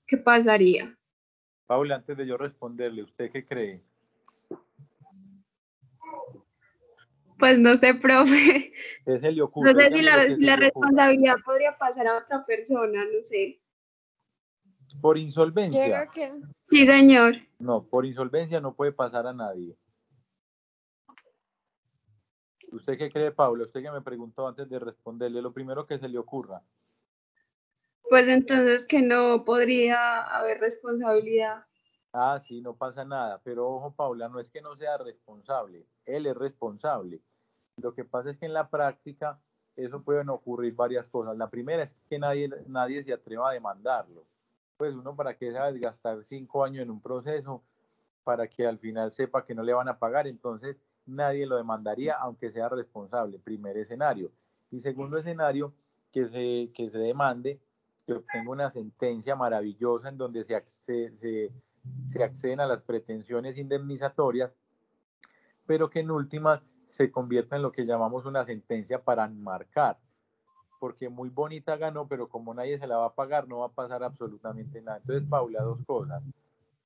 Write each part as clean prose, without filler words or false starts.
¿qué pasaría? Paula, antes de yo responderle, ¿usted qué cree? Pues no sé, profe. ¿Qué se le No ocurre? sé si Dígame lo que se la le ocurra. responsabilidad podría pasar a otra persona, no sé. ¿Por insolvencia? Sí, señor. No, por insolvencia no puede pasar a nadie. ¿Usted qué cree, Paula? Usted que me preguntó antes de responderle, lo primero que se le ocurra. Pues entonces que no podría haber responsabilidad. Ah, sí, no pasa nada, pero ojo, Paula, no es que no sea responsable, él es responsable. Lo que pasa es que en la práctica eso pueden ocurrir varias cosas. La primera es que nadie se atreva a demandarlo. Pues uno para qué se va a desgastar 5 años en un proceso para que al final sepa que no le van a pagar, entonces nadie lo demandaría aunque sea responsable, primer escenario. Y segundo escenario, que se demande, que obtenga una sentencia maravillosa en donde se acceden a las pretensiones indemnizatorias, pero que en últimas se convierta en lo que llamamos una sentencia para enmarcar, porque muy bonita ganó, pero como nadie se la va a pagar, no va a pasar absolutamente nada. Entonces, Paula, dos cosas.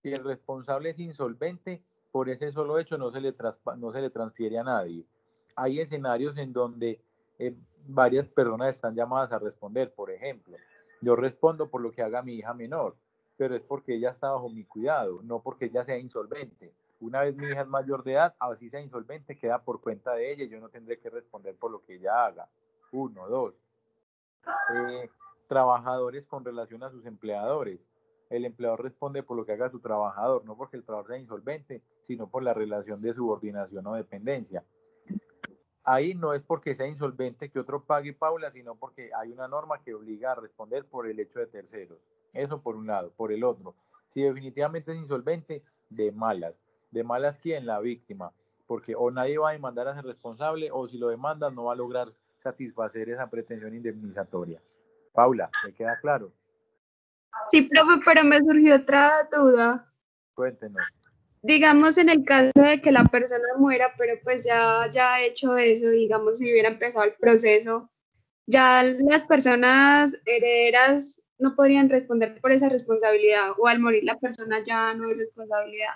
Si el responsable es insolvente, por ese solo hecho no se le transfiere a nadie. Hay escenarios en donde varias personas están llamadas a responder. Por ejemplo, yo respondo por lo que haga mi hija menor, pero es porque ella está bajo mi cuidado, no porque ella sea insolvente. Una vez mi hija es mayor de edad, así sea insolvente, queda por cuenta de ella y yo no tendré que responder por lo que ella haga. Uno, dos. Trabajadores con relación a sus empleadores. El empleador responde por lo que haga su trabajador, no porque el trabajador sea insolvente, sino por la relación de subordinación o dependencia. Ahí no es porque sea insolvente que otro pague, Paula, sino porque hay una norma que obliga a responder por el hecho de terceros. Eso por un lado. Por el otro, si definitivamente es insolvente, de malas. ¿De malas quién? La víctima. Porque o nadie va a demandar a ser responsable, o si lo demanda no va a lograr satisfacer esa pretensión indemnizatoria. Paula, ¿me queda claro? Sí, profe, pero me surgió otra duda. Cuéntenos. Digamos en el caso de que la persona muera, pero pues ya ha hecho eso, digamos si hubiera empezado el proceso, ya las personas herederas no podrían responder por esa responsabilidad o al morir la persona ya no hay responsabilidad.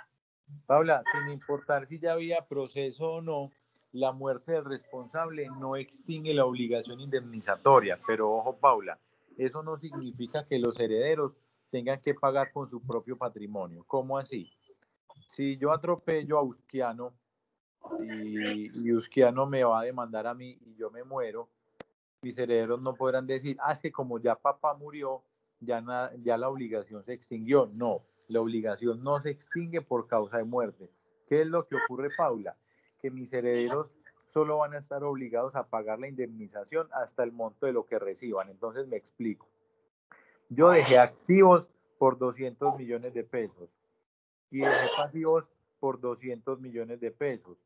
Paula, sin importar si ya había proceso o no, la muerte del responsable no extingue la obligación indemnizatoria. Pero ojo, Paula, eso no significa que los herederos tengan que pagar con su propio patrimonio. ¿Cómo así? Si yo atropello a Usquiano y Usquiano me va a demandar a mí y yo me muero, mis herederos no podrán decir, es que como ya papá murió, ya la obligación se extinguió. No, la obligación no se extingue por causa de muerte. ¿Qué es lo que ocurre, Paula? Que mis herederos solo van a estar obligados a pagar la indemnización hasta el monto de lo que reciban. Entonces me explico. Yo dejé activos por 200 millones de pesos y dejé pasivos por 200 millones de pesos.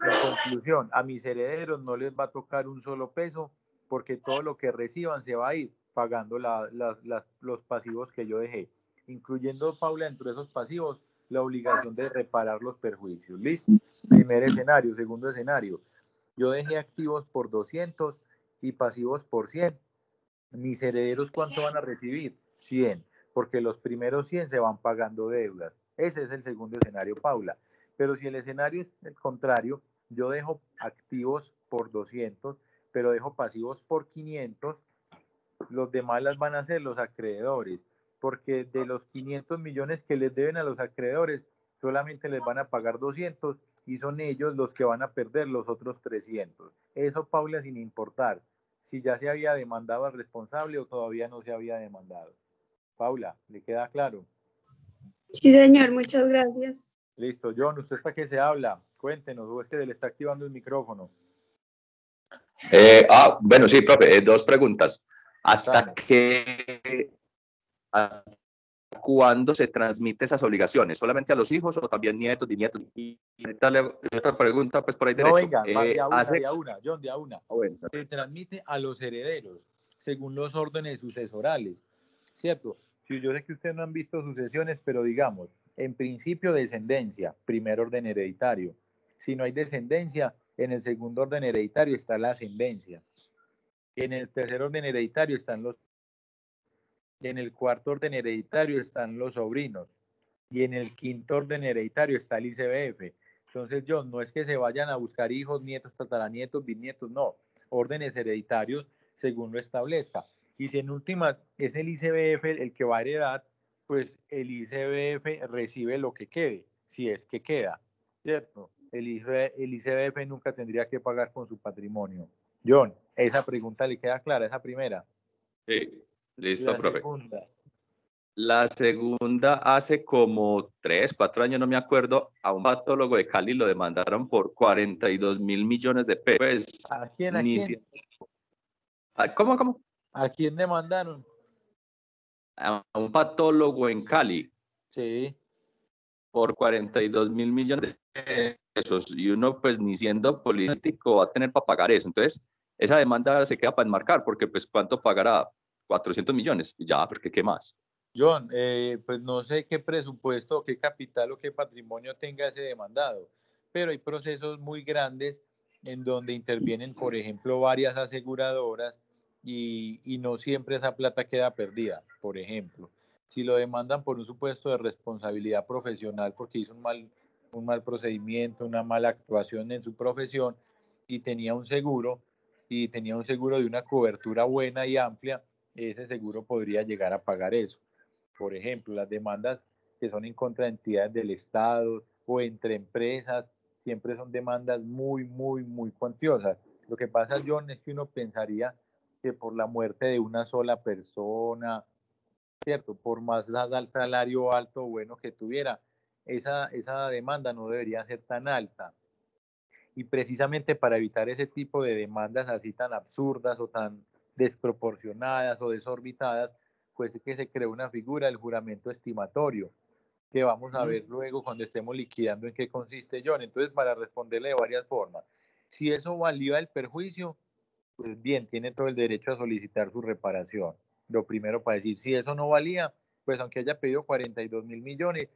En conclusión, a mis herederos no les va a tocar un solo peso porque todo lo que reciban se va a ir pagando los pasivos que yo dejé, incluyendo, Paula, dentro de esos pasivos, la obligación de reparar los perjuicios. ¿Listo? Primer escenario. Segundo escenario, yo dejé activos por 200 y pasivos por 100. Mis herederos, ¿cuánto van a recibir? 100, porque los primeros 100 se van pagando deudas. Ese es el segundo escenario, Paula. Pero si el escenario es el contrario, yo dejo activos por 200, pero dejo pasivos por 500, los demás las van a hacer los acreedores, porque de los 500 millones que les deben a los acreedores, solamente les van a pagar 200 y son ellos los que van a perder los otros 300. Eso, Paula, sin importar si ya se había demandado al responsable o todavía no se había demandado. Paula, ¿le queda claro? Sí, señor, muchas gracias. Listo, John, ¿usted está que se habla? Cuéntenos, o es que le está activando el micrófono. Bueno, sí, profe, dos preguntas. Contame. ¿Hasta cuándo se transmite esas obligaciones? ¿Solamente a los hijos o también nietos, bisnietos? Y otra pregunta, pues por ahí No, derecho. venga, de a una, John, de a una. Bueno. Se transmite a los herederos, según los órdenes sucesorales, ¿cierto? Yo sé que ustedes no han visto sucesiones, pero digamos, en principio descendencia, primer orden hereditario. Si no hay descendencia, en el segundo orden hereditario está la ascendencia. En el tercer orden hereditario están los en el cuarto orden hereditario están los sobrinos y en el quinto orden hereditario está el ICBF. Entonces, John, no es que se vayan a buscar hijos, nietos, tataranietos, bisnietos, no, órdenes hereditarios según lo establezca. Y si en últimas es el ICBF el que va a heredar, pues el ICBF recibe lo que quede, si es que queda, ¿cierto? El ICBF nunca tendría que pagar con su patrimonio. John, esa pregunta le queda clara, esa primera. Sí, listo, La profe. segunda. La segunda, hace como 3, 4 años, no me acuerdo, a un patólogo de Cali lo demandaron por 42.000 millones de pesos. Pues, ¿A quién? ni si... ¿Cómo? ¿A quién demandaron? A un patólogo en Cali Sí. por 42.000 millones de pesos. Y uno, pues, ni siendo político, va a tener para pagar eso. Entonces, esa demanda se queda para enmarcar, porque, pues, ¿cuánto pagará? 400 millones. Y ya, porque ¿qué más? John, pues no sé qué presupuesto, qué capital o qué patrimonio tenga ese demandado, pero hay procesos muy grandes en donde intervienen, por ejemplo, varias aseguradoras y no siempre esa plata queda perdida. Por ejemplo, si lo demandan por un supuesto de responsabilidad profesional porque hizo un mal procedimiento, una mala actuación en su profesión y tenía un seguro de una cobertura buena y amplia, ese seguro podría llegar a pagar eso. Por ejemplo, las demandas que son en contra de entidades del Estado o entre empresas, siempre son demandas muy cuantiosas. Lo que pasa, John, es que uno pensaría que por la muerte de una sola persona, ¿cierto? Por más salario alto o bueno que tuviera, esa demanda no debería ser tan alta. Y precisamente para evitar ese tipo de demandas así tan absurdas o tan desproporcionadas o desorbitadas, pues es que se creó una figura del juramento estimatorio, que vamos a ver luego cuando estemos liquidando en qué consiste, John. Entonces, para responderle de varias formas, si eso valía el perjuicio, pues bien, tiene todo el derecho a solicitar su reparación. Lo primero para decir, si eso no valía, pues aunque haya pedido 42.000 millones,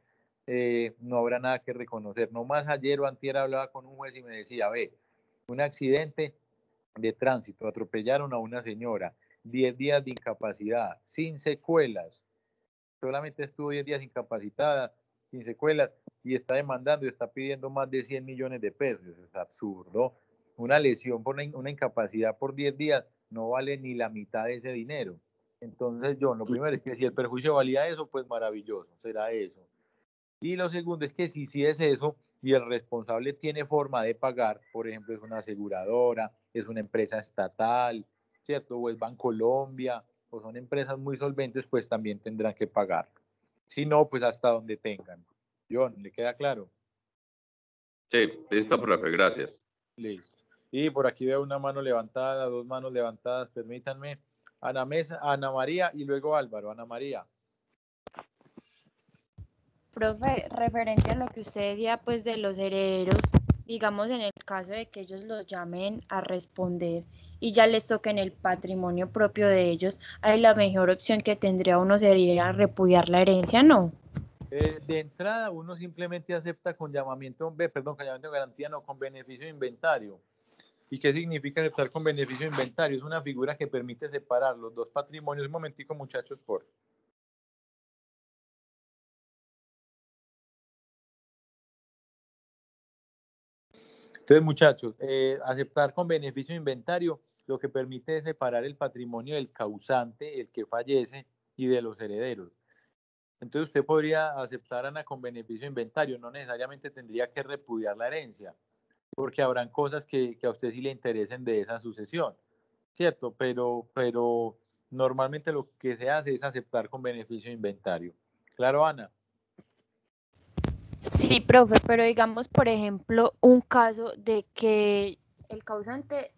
no habrá nada que reconocer. No más ayer o antier hablaba con un juez y me decía, ve, un accidente de tránsito, atropellaron a una señora, 10 días de incapacidad, sin secuelas, solamente estuvo 10 días incapacitada, sin secuelas, y está demandando y está pidiendo más de 100 millones de pesos. Eso es absurdo. Una lesión por una incapacidad por 10 días no vale ni la mitad de ese dinero. Entonces, John, lo primero es que si el perjuicio valía eso, pues maravilloso, será eso. Y lo segundo es que si es eso y el responsable tiene forma de pagar, por ejemplo, es una aseguradora, es una empresa estatal, ¿cierto? O es Bancolombia, o son empresas muy solventes, pues también tendrán que pagar. Si no, pues hasta donde tengan. John, ¿le queda claro? Sí, listo, profe, gracias. Listo. Y por aquí veo una mano levantada, dos manos levantadas, permítanme. Ana María y luego Álvaro. Ana María. Profe, referente a lo que usted decía, pues de los herederos, digamos en el caso de que ellos los llamen a responder y ya les toquen el patrimonio propio de ellos, ahí la mejor opción que tendría uno sería repudiar la herencia, ¿no? De entrada, uno simplemente acepta con llamamiento, con llamamiento de garantía, no con beneficio de inventario. ¿Y qué significa aceptar con beneficio de inventario? Es una figura que permite separar los dos patrimonios. Un momentico, muchachos, por. Entonces, muchachos, aceptar con beneficio de inventario lo que permite es separar el patrimonio del causante, el que fallece, y de los herederos. Entonces, usted podría aceptar, Ana, con beneficio de inventario, no necesariamente tendría que repudiar la herencia, porque habrán cosas que a usted sí le interesen de esa sucesión, ¿cierto? Pero normalmente lo que se hace es aceptar con beneficio de inventario. ¿Claro, Ana? Sí, profe, pero digamos, por ejemplo, un caso de que el causante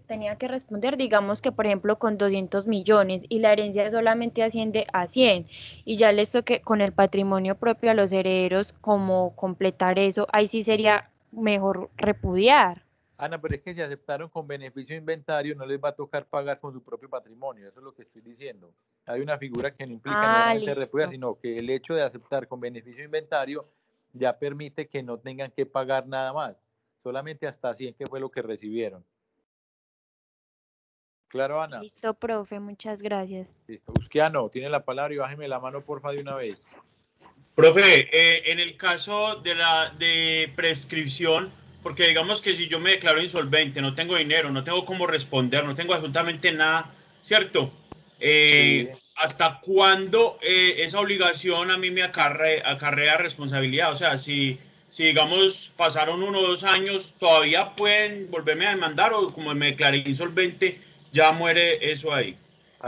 tenía que responder, digamos que, por ejemplo, con 200 millones y la herencia solamente asciende a 100 y ya les toque con el patrimonio propio a los herederos como completar eso, ahí sí sería mejor repudiar. Ana, pero es que si aceptaron con beneficio de inventario, no les va a tocar pagar con su propio patrimonio. Eso es lo que estoy diciendo. Hay una figura que no implica Ah, necesariamente repudiar, listo. sino que el hecho de aceptar con beneficio de inventario ya permite que no tengan que pagar nada más. Solamente hasta 100, que fue lo que recibieron. Claro, Ana. Listo, profe, muchas gracias. Listo. Usquiano, tiene la palabra y bájeme la mano, porfa, de una vez. Profe, en el caso de prescripción, porque digamos que si yo me declaro insolvente, no tengo dinero, no tengo cómo responder, no tengo absolutamente nada, ¿cierto? Sí. ¿Hasta cuándo esa obligación a mí me acarrea responsabilidad? O sea, si digamos pasaron 1 o 2 años, ¿todavía pueden volverme a demandar o como me declaré insolvente, ya muere eso ahí?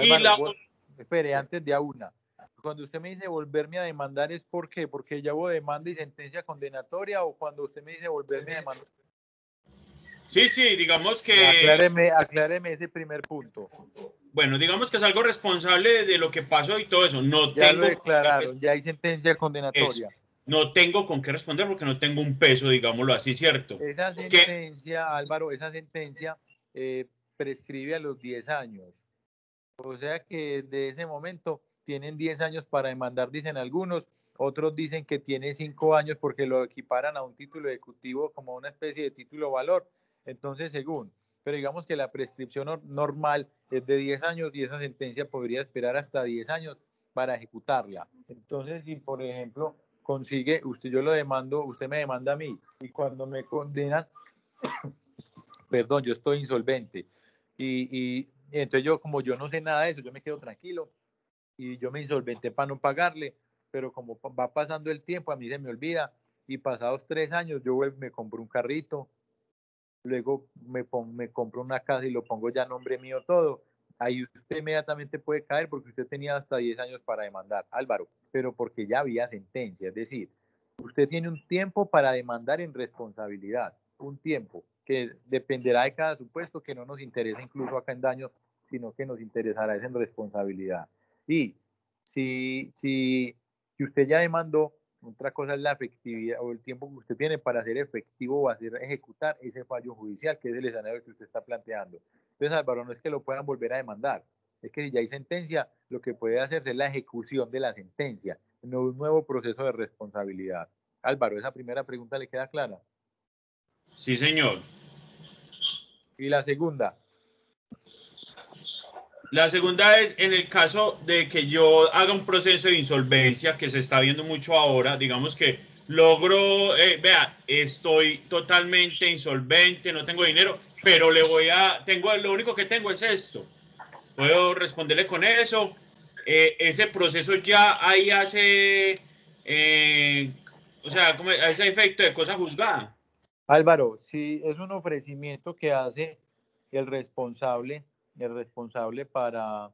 Y Álvaro, la espere, antes de a una. Cuando usted me dice volverme a demandar, ¿es por qué? ¿Porque ya hubo demanda y sentencia condenatoria o cuando usted me dice volverme a demandar? Sí, digamos que... Acláreme ese primer punto. Bueno, digamos que es algo responsable de lo que pasó y todo eso. No Ya tengo lo declararon, ya hay sentencia condenatoria. no tengo con qué responder porque no tengo un peso, digámoslo así, ¿cierto? Esa sentencia, Álvaro, esa sentencia prescribe a los 10 años. O sea que de ese momento tienen 10 años para demandar, dicen algunos. Otros dicen que tiene 5 años porque lo equiparan a un título ejecutivo como una especie de título valor. Entonces, según, pero digamos que la prescripción normal es de 10 años y esa sentencia podría esperar hasta 10 años para ejecutarla. Entonces, si por ejemplo consigue, yo lo demando, usted me demanda a mí y cuando me condenan, perdón, yo estoy insolvente y entonces yo, como yo no sé nada de eso, yo me quedo tranquilo y yo me insolventé para no pagarle, pero como va pasando el tiempo, a mí se me olvida y pasados 3 años yo me compro un carrito, luego me compro una casa y lo pongo ya a nombre mío todo. Ahí usted inmediatamente puede caer porque usted tenía hasta 10 años para demandar, Álvaro, pero porque ya había sentencia, es decir, usted tiene un tiempo para demandar en responsabilidad, un tiempo que dependerá de cada supuesto, que no nos interesa incluso acá en daños, sino que nos interesará es en responsabilidad. Y si usted ya demandó, otra cosa es la efectividad o el tiempo que usted tiene para hacer efectivo o hacer ejecutar ese fallo judicial, que es el escenario que usted está planteando. Entonces, Álvaro, no es que lo puedan volver a demandar, es que si ya hay sentencia, lo que puede hacerse es la ejecución de la sentencia, no un nuevo proceso de responsabilidad. Álvaro, esa primera pregunta le queda clara. Sí, señor. Y la segunda. La segunda es en el caso de que yo haga un proceso de insolvencia que se está viendo mucho ahora, digamos que logro, vea, estoy totalmente insolvente, no tengo dinero, pero lo único que tengo es esto. Puedo responderle con eso. Ese proceso ya ahí hace, o sea, como ese efecto de cosa juzgada. Álvaro, si es un ofrecimiento que hace el responsable para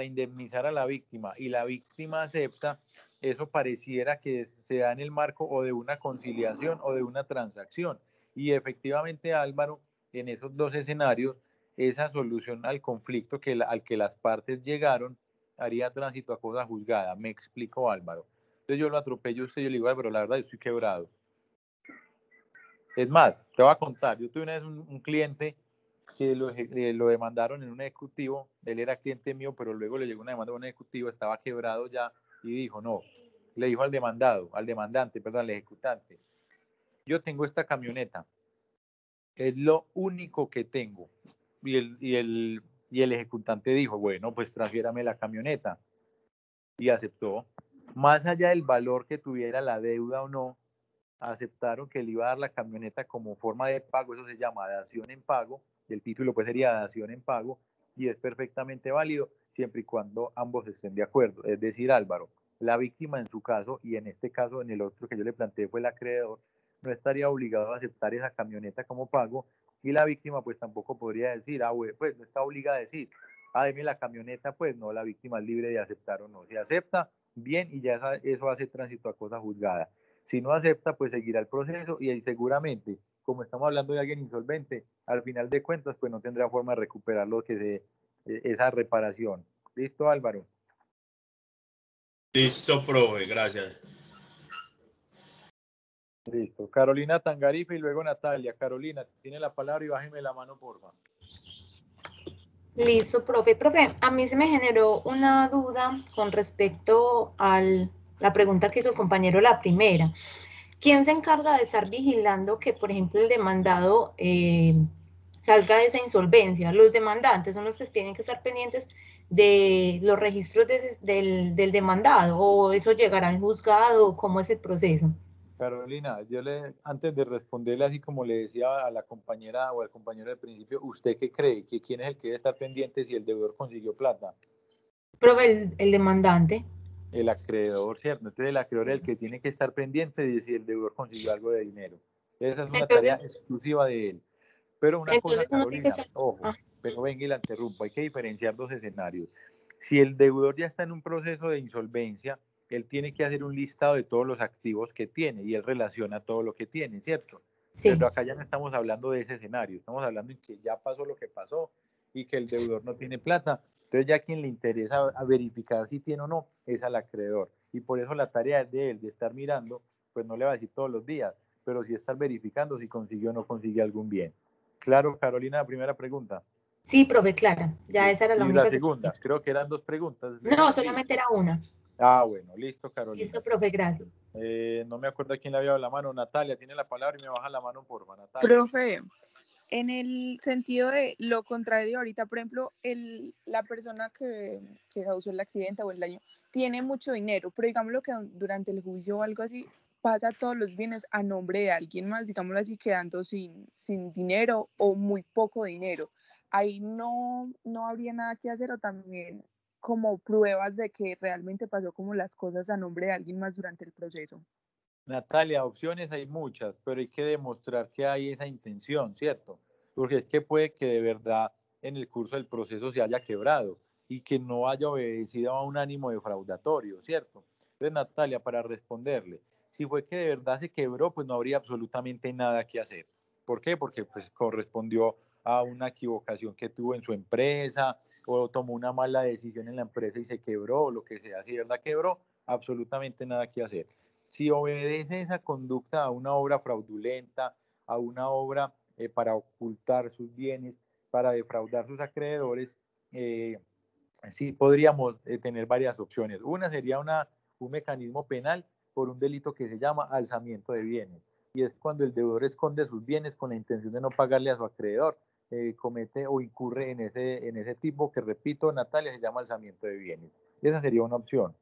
indemnizar a la víctima y la víctima acepta, eso pareciera que se da en el marco o de una conciliación o de una transacción. Y efectivamente, Álvaro, en esos dos escenarios, esa solución al conflicto al que las partes llegaron haría tránsito a cosa juzgada. Me explico, Álvaro. Entonces yo lo atropello a usted y yo le digo, Álvaro, la verdad, yo estoy quebrado. Es más, te voy a contar, yo tuve una vez un cliente que lo demandaron en un ejecutivo, él era cliente mío, pero luego le llegó una demanda a un ejecutivo, estaba quebrado ya y dijo, no, le dijo al demandante, perdón, al ejecutante, yo tengo esta camioneta, es lo único que tengo. Y el ejecutante dijo, bueno, pues transfiérame la camioneta. Y aceptó. Más allá del valor que tuviera la deuda o no, aceptaron que le iba a dar la camioneta como forma de pago, eso se llama dación en pago, y el título pues sería dación en pago, y es perfectamente válido siempre y cuando ambos estén de acuerdo. Es decir, Álvaro, la víctima en su caso, y en este caso en el otro que yo le planteé fue el acreedor, no estaría obligado a aceptar esa camioneta como pago, y la víctima pues tampoco podría decir, pues no está obligada a decir, deme la camioneta, pues no, la víctima es libre de aceptar o no. Si acepta, bien, y ya eso hace tránsito a cosa juzgada. Si no acepta, pues seguirá el proceso y ahí seguramente, como estamos hablando de alguien insolvente, al final de cuentas, pues no tendrá forma de recuperar esa reparación. ¿Listo, Álvaro? Listo, profe, gracias. Listo. Carolina Tangarife y luego Natalia. Carolina, tiene la palabra y bájeme la mano, por favor. Listo, profe. Profe, a mí se me generó una duda con respecto a la pregunta que hizo el compañero, la primera. ¿Quién se encarga de estar vigilando que, por ejemplo, el demandado se salga de esa insolvencia. Los demandantes son los que tienen que estar pendientes de los registros del demandado, o eso llegará al juzgado, ¿cómo es el proceso? Carolina, antes de responderle así como le decía a la compañera o al compañero al principio, ¿usted qué cree? ¿Que quién es el que debe estar pendiente si el deudor consiguió plata? Pero el demandante. El acreedor, ¿cierto? Entonces el acreedor es el que tiene que estar pendiente de si el deudor consiguió algo de dinero. Esa es una tarea exclusiva de él. Pero una cosa, Entonces uno tiene que Carolina, ser... ojo, Ah, pero venga y la interrumpo, hay que diferenciar dos escenarios. Si el deudor ya está en un proceso de insolvencia, él tiene que hacer un listado de todos los activos que tiene y él relaciona todo lo que tiene, ¿cierto? sí, Pero acá ya no estamos hablando de ese escenario, estamos hablando de que ya pasó lo que pasó y que el deudor no tiene plata. Entonces ya quien le interesa a verificar si tiene o no es al acreedor. Y por eso la tarea es de él, de estar mirando, pues no le va a decir todos los días, pero sí estar verificando si consiguió o no consigue algún bien. Claro, Carolina, la primera pregunta. sí, profe, Clara, ya esa era la Y la única que segunda, tenía. creo que eran dos preguntas. No, solamente era una. Ah, bueno, listo, Carolina. Listo, profe, gracias. No me acuerdo a quién le había dado la mano. Natalia, tiene la palabra y me baja la mano, porfa, Natalia. Profe, en el sentido de lo contrario, ahorita, por ejemplo, la persona que causó el accidente o el daño tiene mucho dinero, pero digámoslo que durante el juicio o algo así, pasa todos los bienes a nombre de alguien más, digámoslo así, quedando sin dinero o muy poco dinero. Ahí no habría nada que hacer, o también como pruebas de que realmente pasó como las cosas a nombre de alguien más durante el proceso. Natalia, opciones hay muchas, pero hay que demostrar que hay esa intención, ¿cierto? Porque es que puede que de verdad en el curso del proceso se haya quebrado y que no haya obedecido a un ánimo defraudatorio, ¿cierto? Entonces, Natalia, para responderle, si fue que de verdad se quebró, pues no habría absolutamente nada que hacer. ¿Por qué? Porque pues correspondió a una equivocación que tuvo en su empresa o tomó una mala decisión en la empresa y se quebró o lo que sea. Si de verdad quebró, absolutamente nada que hacer. Si obedece esa conducta a una obra fraudulenta, a una obra para ocultar sus bienes, para defraudar sus acreedores, sí podríamos tener varias opciones. Una sería un mecanismo penal por un delito que se llama alzamiento de bienes. Y es cuando el deudor esconde sus bienes con la intención de no pagarle a su acreedor, comete o incurre en ese tipo que, repito, Natalia, se llama alzamiento de bienes. Esa sería una opción.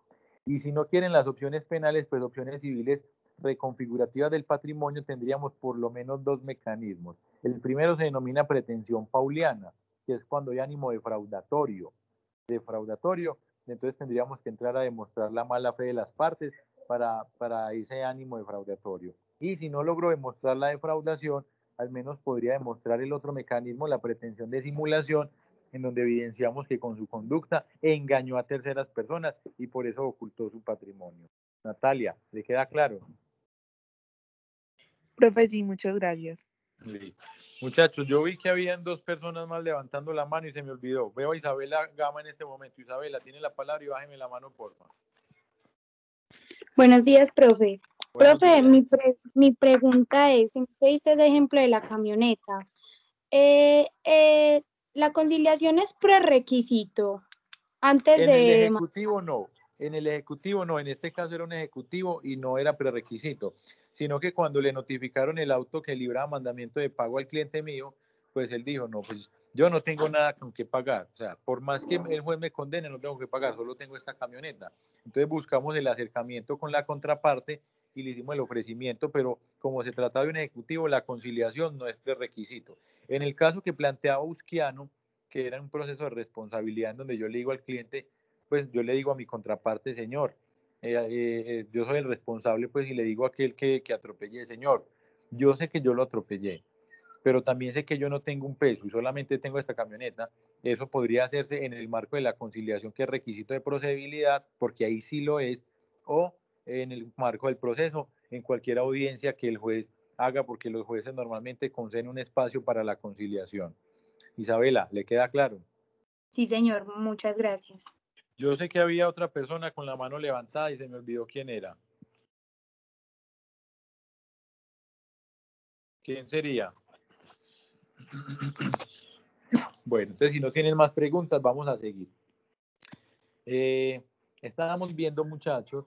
Y si no quieren las opciones penales, pues opciones civiles reconfigurativas del patrimonio, tendríamos por lo menos dos mecanismos. El primero se denomina pretensión pauliana, que es cuando hay ánimo defraudatorio. Entonces tendríamos que entrar a demostrar la mala fe de las partes para ese ánimo defraudatorio. Y si no logro demostrar la defraudación, al menos podría demostrar el otro mecanismo, la pretensión de simulación, en donde evidenciamos que con su conducta engañó a terceras personas y por eso ocultó su patrimonio. Natalia, ¿le queda claro? Profe, sí, muchas gracias. Sí. Muchachos, yo vi que habían dos personas más levantando la mano y se me olvidó. Veo a Isabela Gama en este momento. Isabela, tiene la palabra y bájeme la mano, por favor. Buenos días, profe. Buenos Profe, días. mi pregunta es, usted dice el ejemplo de la camioneta. La conciliación es prerequisito antes En el de... ejecutivo no. En el ejecutivo no. En este caso era un ejecutivo y no era prerequisito, sino que cuando le notificaron el auto que libraba mandamiento de pago al cliente mío, pues él dijo, no, pues yo no tengo nada con qué pagar. O sea, por más que el juez me condene, no tengo que pagar, solo tengo esta camioneta. Entonces buscamos el acercamiento con la contraparte y le hicimos el ofrecimiento, pero como se trataba de un ejecutivo, la conciliación no es prerequisito. En el caso que planteaba Usquiano, que era un proceso de responsabilidad en donde yo le digo al cliente, pues yo le digo a mi contraparte, señor, yo soy el responsable, pues, y le digo a aquel que atropellé, señor, yo sé que yo lo atropellé, pero también sé que yo no tengo un peso y solamente tengo esta camioneta. Eso podría hacerse en el marco de la conciliación, que es requisito de procedibilidad, porque ahí sí lo es, o en el marco del proceso, en cualquier audiencia que el juez haga, porque los jueces normalmente conceden un espacio para la conciliación. Isabela, ¿le queda claro? Sí, señor, muchas gracias. Yo sé que había otra persona con la mano levantada y se me olvidó quién era. ¿Quién sería? Bueno, entonces si no tienen más preguntas, vamos a seguir. Estábamos viendo, muchachos,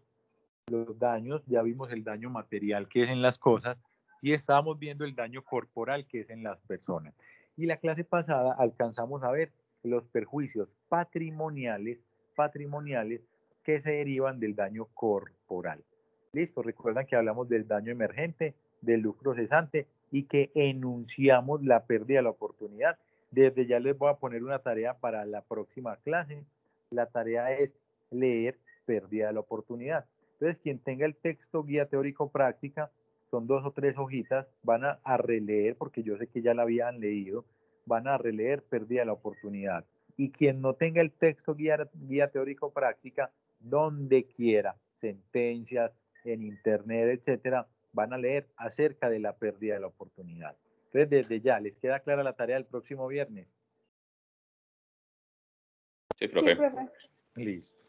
los daños, ya vimos el daño material que es en las cosas y estábamos viendo el daño corporal que es en las personas. Y la clase pasada alcanzamos a ver los perjuicios patrimoniales que se derivan del daño corporal. Listo, recuerdan que hablamos del daño emergente, del lucro cesante y que enunciamos la pérdida de la oportunidad. Desde ya les voy a poner una tarea para la próxima clase. La tarea es leer pérdida de la oportunidad. Entonces, quien tenga el texto guía teórico práctica, son 2 o 3 hojitas, van a releer, porque yo sé que ya la habían leído, van a releer pérdida de la oportunidad. Y quien no tenga el texto guía teórico práctica, donde quiera, sentencias, en internet, etcétera, van a leer acerca de la pérdida de la oportunidad. Entonces, desde ya, ¿les queda clara la tarea del próximo viernes? Sí, profe. Sí, profe. Listo.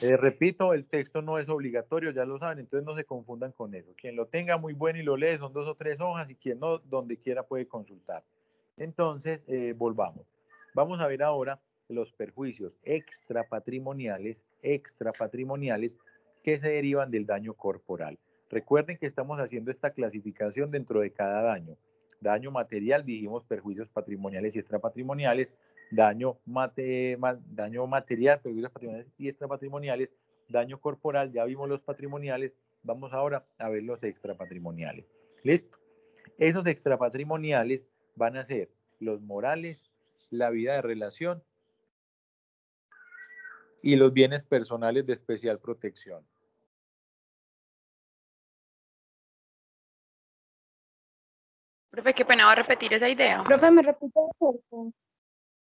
Repito, el texto no es obligatorio, ya lo saben, entonces no se confundan con eso. Quien lo tenga muy bueno y lo lee, son 2 o 3 hojas, y quien no, donde quiera puede consultar. Entonces, volvamos. Vamos a ver ahora los perjuicios extrapatrimoniales que se derivan del daño corporal. Recuerden que estamos haciendo esta clasificación dentro de cada daño. Daño material, dijimos perjuicios patrimoniales y extrapatrimoniales. Daño material, perjuicios patrimoniales y extrapatrimoniales. Daño corporal, ya vimos los patrimoniales. Vamos ahora a ver los extrapatrimoniales. ¿Listo? Esos extrapatrimoniales van a ser los morales, la vida de relación y los bienes personales de especial protección. Profe, qué pena, ¿va a repetir esa idea? Profe, ¿me repite eso?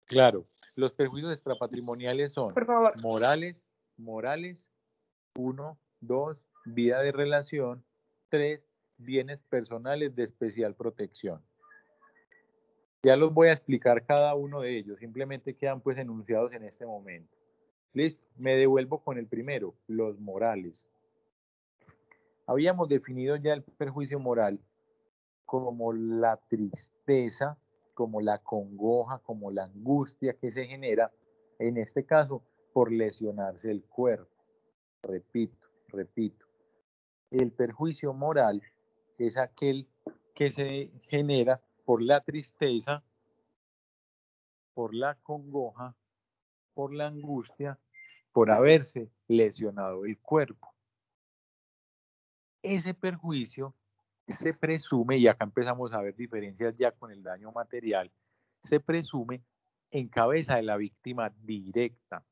Claro, los perjuicios extrapatrimoniales son Por favor. morales, 1, 2, vida de relación, 3, bienes personales de especial protección. Ya los voy a explicar cada uno de ellos, simplemente quedan pues enunciados en este momento. Listo, me devuelvo con el primero, los morales. Habíamos definido ya el perjuicio moral como la tristeza, como la congoja, como la angustia que se genera, en este caso, por lesionarse el cuerpo. Repito, el perjuicio moral es aquel que se genera por la tristeza, por la congoja, por la angustia, por haberse lesionado el cuerpo. Ese perjuicio se presume, y acá empezamos a ver diferencias ya con el daño material, se presume en cabeza de la víctima directa,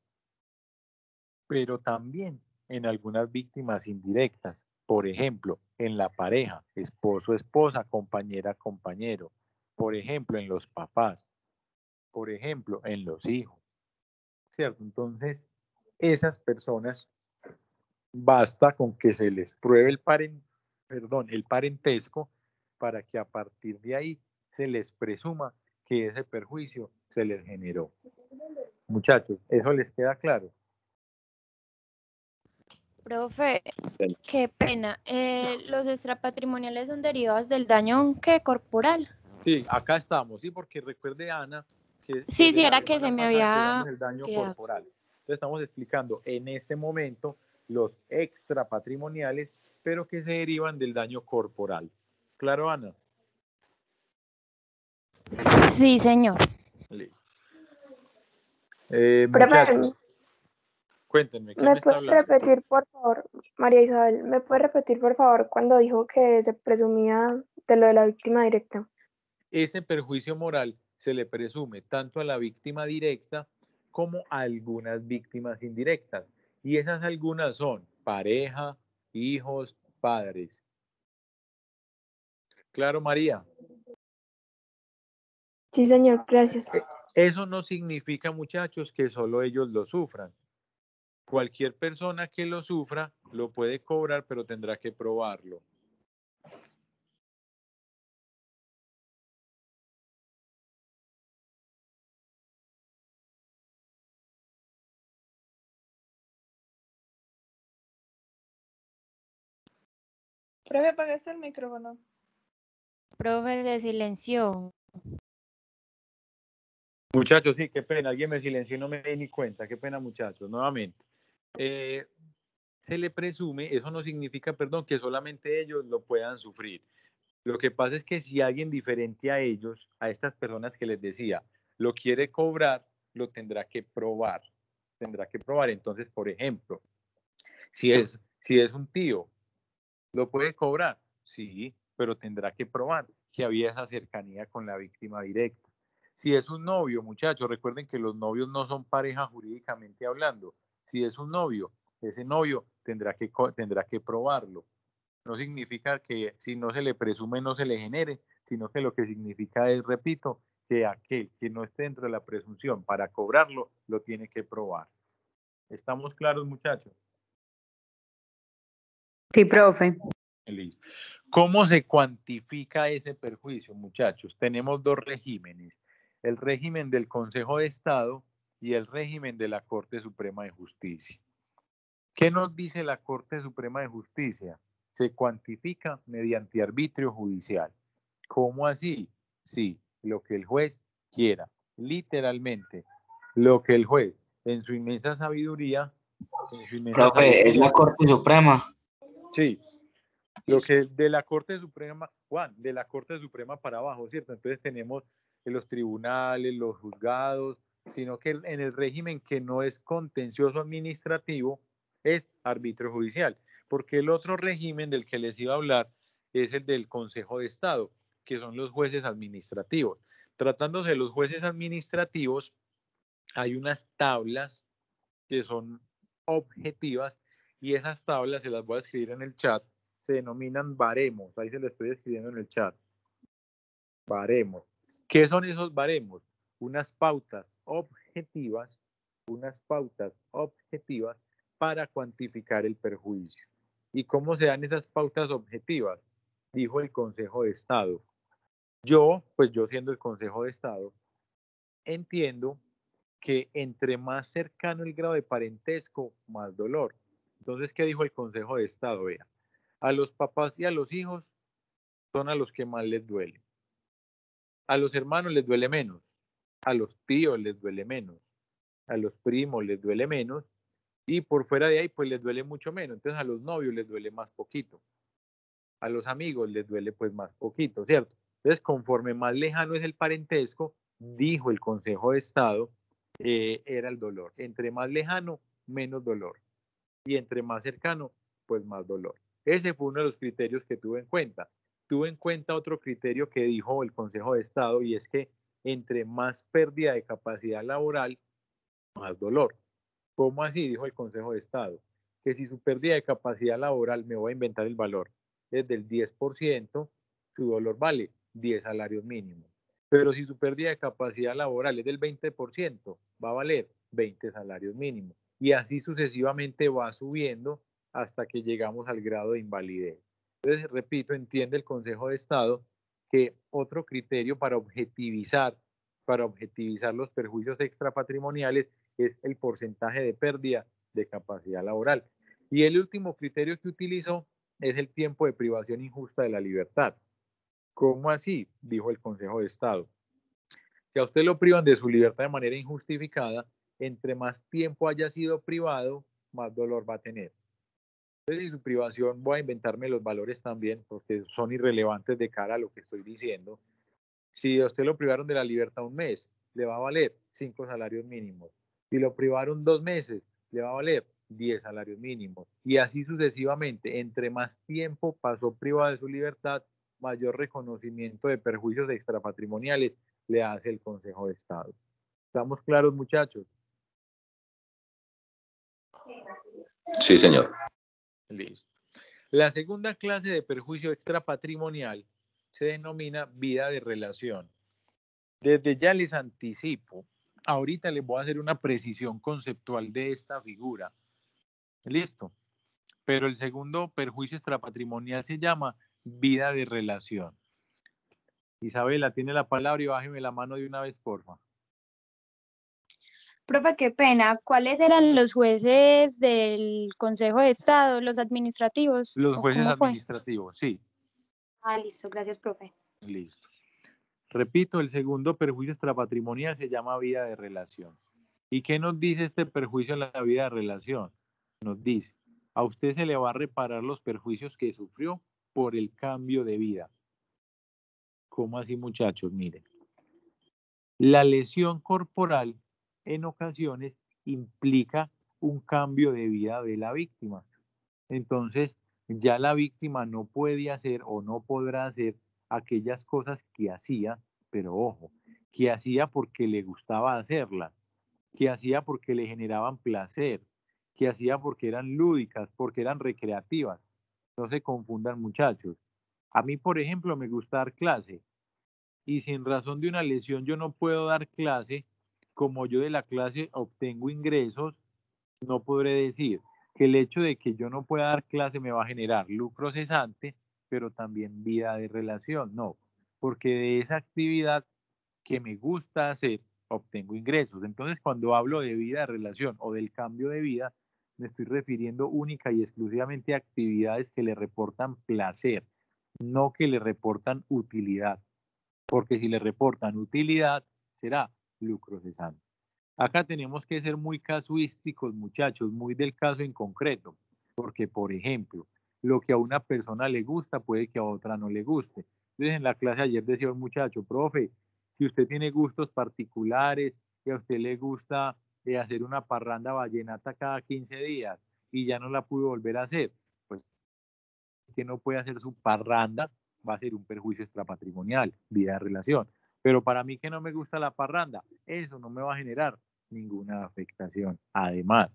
pero también en algunas víctimas indirectas. Por ejemplo, en la pareja, esposo, esposa, compañera, compañero. Por ejemplo, en los papás. Por ejemplo, en los hijos. ¿Cierto? Entonces, esas personas, basta con que se les pruebe el parentesco para que a partir de ahí se les presuma que ese perjuicio se les generó. Muchachos, ¿eso les queda claro? Profe, qué pena. ¿Los extrapatrimoniales son derivados del daño corporal? Sí, acá estamos, sí, porque recuerde, Ana, que Sí, desde sí, la era que se semana me pasada había empezamos el daño quedado. corporal. Entonces estamos explicando en este momento los extrapatrimoniales, pero que se derivan del daño corporal. ¿Claro, Ana? Sí, señor. Listo. Profe, Muchachos, cuéntenme, ¿quién ¿me me está puede hablando? repetir, por favor, María Isabel, ¿me puede repetir, por favor, cuando dijo que se presumía de lo de la víctima directa? Ese perjuicio moral se le presume tanto a la víctima directa como a algunas víctimas indirectas. Y esas algunas son pareja, hijos, padres. Claro, María. Sí, señor, gracias. Eso no significa, muchachos, que solo ellos lo sufran. Cualquier persona que lo sufra lo puede cobrar, pero tendrá que probarlo. Profe, apagaste el micrófono. Profe, de silencio. Muchachos, sí, qué pena, alguien me silenció y no me di ni cuenta, qué pena, muchachos, nuevamente. Se le presume, eso no significa, perdón, que solamente ellos lo puedan sufrir. Lo que pasa es que si alguien diferente a ellos, a estas personas que les decía, lo quiere cobrar, lo tendrá que probar. Tendrá que probar. Entonces, por ejemplo, si es un tío, ¿lo puede cobrar? Sí, pero tendrá que probar que había esa cercanía con la víctima directa. Si es un novio, muchachos, recuerden que los novios no son pareja jurídicamente hablando. Si es un novio, ese novio tendrá que probarlo. No significa que si no se le presume no se le genere, sino que lo que significa es, repito, que aquel que no esté dentro de la presunción para cobrarlo, lo tiene que probar. ¿Estamos claros, muchachos? Sí, profe. Listo. ¿Cómo se cuantifica ese perjuicio, muchachos? Tenemos dos regímenes, el régimen del Consejo de Estado y el régimen de la Corte Suprema de Justicia. ¿Qué nos dice la Corte Suprema de Justicia? Se cuantifica mediante arbitrio judicial. ¿Cómo así? Sí, lo que el juez quiera, literalmente, lo que el juez, en su inmensa sabiduría, Profe, es la Corte Suprema. Sí, lo que de la Corte Suprema, Juan, de la Corte Suprema para abajo, ¿cierto? Entonces tenemos los tribunales, los juzgados, sino que en el régimen que no es contencioso administrativo es arbitrio judicial, porque el otro régimen del que les iba a hablar es el del Consejo de Estado, que son los jueces administrativos. Tratándose de los jueces administrativos, hay unas tablas que son objetivas y esas tablas se las voy a escribir en el chat, se denominan baremos, ahí se lo estoy escribiendo en el chat, baremos. ¿Qué son esos baremos? Unas pautas objetivas para cuantificar el perjuicio. ¿Y cómo se dan esas pautas objetivas? Dijo el Consejo de Estado. Yo siendo el Consejo de Estado, entiendo que entre más cercano el grado de parentesco, más dolor. Entonces, ¿qué dijo el Consejo de Estado? Vea, a los papás y a los hijos son a los que más les duele. A los hermanos les duele menos, a los tíos les duele menos, a los primos les duele menos y por fuera de ahí pues les duele mucho menos. Entonces a los novios les duele más poquito, a los amigos les duele pues más poquito, ¿cierto? Entonces conforme más lejano es el parentesco, dijo el Consejo de Estado, era el dolor. Entre más lejano, menos dolor. Y entre más cercano, pues más dolor. Ese fue uno de los criterios que tuve en cuenta. Tuve en cuenta otro criterio que dijo el Consejo de Estado y es que entre más pérdida de capacidad laboral, más dolor. ¿Cómo así? Dijo el Consejo de Estado. Que si su pérdida de capacidad laboral, me voy a inventar el valor, es del 10%, su dolor vale 10 salarios mínimos. Pero si su pérdida de capacidad laboral es del 20%, va a valer 20 salarios mínimos. Y así sucesivamente va subiendo hasta que llegamos al grado de invalidez. Entonces, repito, entiende el Consejo de Estado que otro criterio para objetivizar los perjuicios extrapatrimoniales es el porcentaje de pérdida de capacidad laboral. Y el último criterio que utilizó es el tiempo de privación injusta de la libertad. ¿Cómo así? Dijo el Consejo de Estado. Si a usted lo privan de su libertad de manera injustificada, entre más tiempo haya sido privado, más dolor va a tener. Entonces, si su privación, voy a inventarme los valores también, porque son irrelevantes de cara a lo que estoy diciendo. Si a usted lo privaron de la libertad un mes, le va a valer 5 salarios mínimos. Si lo privaron 2 meses, le va a valer 10 salarios mínimos. Y así sucesivamente, entre más tiempo pasó privado de su libertad, mayor reconocimiento de perjuicios extrapatrimoniales le hace el Consejo de Estado. ¿Estamos claros, muchachos? Sí, señor. Listo. La segunda clase de perjuicio extrapatrimonial se denomina vida de relación. Desde ya les anticipo, ahorita les voy a hacer una precisión conceptual de esta figura. Listo. Pero el segundo perjuicio extrapatrimonial se llama vida de relación. Isabela, tiene la palabra y bájeme la mano de una vez, porfa. Profe, qué pena. ¿Cuáles eran los jueces del Consejo de Estado, los administrativos? Los jueces ¿Cómo fue? administrativos, sí. Ah, listo, gracias, profe. Listo. Repito, el segundo perjuicio extrapatrimonial se llama vida de relación. ¿Y qué nos dice este perjuicio en la vida de relación? Nos dice, a usted se le va a reparar los perjuicios que sufrió por el cambio de vida. ¿Cómo así, muchachos? Miren, la lesión corporal en ocasiones implica un cambio de vida de la víctima. Entonces, ya la víctima no puede hacer o no podrá hacer aquellas cosas que hacía, pero ojo, que hacía porque le gustaba hacerlas, que hacía porque le generaban placer, que hacía porque eran lúdicas, porque eran recreativas. No se confundan, muchachos. A mí, por ejemplo, me gusta dar clase y si en razón de una lesión yo no puedo dar clase, como yo de la clase obtengo ingresos, no podré decir que el hecho de que yo no pueda dar clase me va a generar lucro cesante, pero también vida de relación. No, porque de esa actividad que me gusta hacer, obtengo ingresos. Entonces, cuando hablo de vida de relación o del cambio de vida, me estoy refiriendo única y exclusivamente a actividades que le reportan placer, no que le reportan utilidad. Porque si le reportan utilidad, será lucro cesante. Acá tenemos que ser muy casuísticos, muchachos, muy del caso en concreto, porque, por ejemplo, lo que a una persona le gusta puede que a otra no le guste. Entonces, en la clase ayer decía un muchacho, profe, si usted tiene gustos particulares, que a usted le gusta hacer una parranda vallenata cada 15 días y ya no la pudo volver a hacer, pues que no puede hacer su parranda, va a ser un perjuicio extrapatrimonial, vida de relación. Pero para mí que no me gusta la parranda, eso no me va a generar ninguna afectación. Además,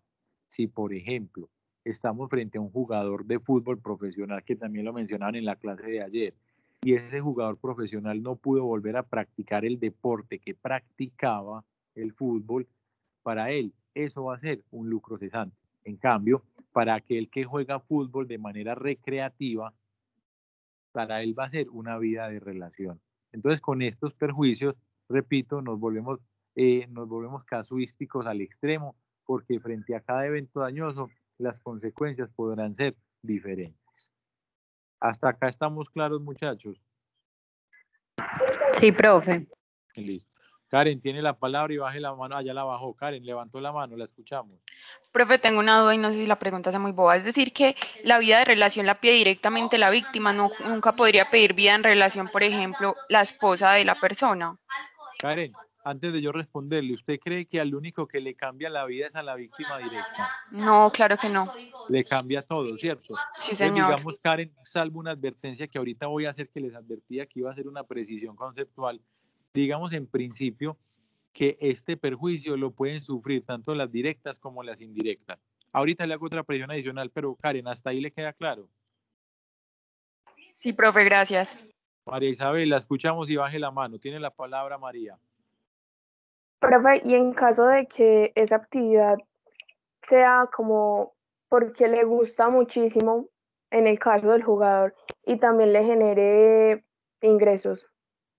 si por ejemplo estamos frente a un jugador de fútbol profesional, que también lo mencionaban en la clase de ayer, y ese jugador profesional no pudo volver a practicar el deporte que practicaba, el fútbol, para él eso va a ser un lucro cesante. En cambio, para aquel que juega fútbol de manera recreativa, para él va a ser una vida de relación. Entonces, con estos perjuicios, repito, nos volvemos casuísticos al extremo, porque frente a cada evento dañoso, las consecuencias podrán ser diferentes. Hasta acá estamos claros, muchachos. Sí, profe. Listo. Karen tiene la palabra y baje la mano. Ah, ya la bajó. Karen levantó la mano, la escuchamos. Profe, tengo una duda y no sé si la pregunta sea muy boba. Es decir, que la vida de relación la pide directamente la víctima, no, nunca podría pedir vida en relación, por ejemplo, la esposa de la persona. Karen, antes de yo responderle, ¿usted cree que al único que le cambia la vida es a la víctima directa? No, claro que no. Le cambia todo, ¿cierto? Sí, Entonces, señor. digamos, Karen, salvo una advertencia que ahorita voy a hacer, que les advertía que iba a hacer una precisión conceptual. Digamos, en principio, que este perjuicio lo pueden sufrir tanto las directas como las indirectas. Ahorita le hago otra presión adicional, pero Karen, hasta ahí le queda claro. Sí, profe, gracias. María Isabel, la escuchamos y baje la mano. Tiene la palabra María. Profe, y en caso de que esa actividad sea como porque le gusta muchísimo, en el caso del jugador, y también le genere ingresos.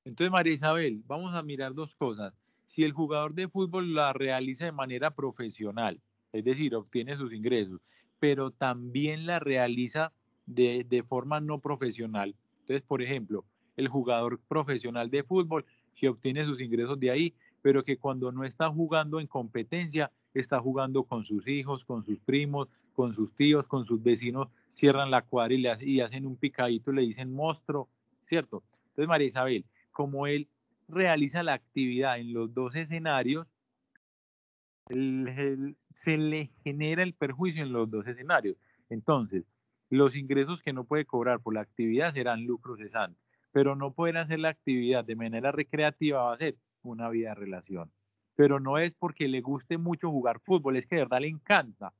Entonces, María Isabel, vamos a mirar dos cosas. Si el jugador de fútbol la realiza de manera profesional, es decir, obtiene sus ingresos, pero también la realiza de forma no profesional. Entonces, por ejemplo, el jugador profesional de fútbol que obtiene sus ingresos de ahí, pero que cuando no está jugando en competencia, está jugando con sus hijos, con sus primos, con sus tíos, con sus vecinos, cierran la cuadra y hacen un picadito y le dicen monstruo, ¿cierto? Entonces, María Isabel, como él realiza la actividad en los dos escenarios, se le genera el perjuicio en los dos escenarios. Entonces, los ingresos que no puede cobrar por la actividad serán lucro cesante, pero no poder hacer la actividad de manera recreativa va a ser una vida de relación. Pero no es porque le guste mucho jugar fútbol, es que de verdad le encanta,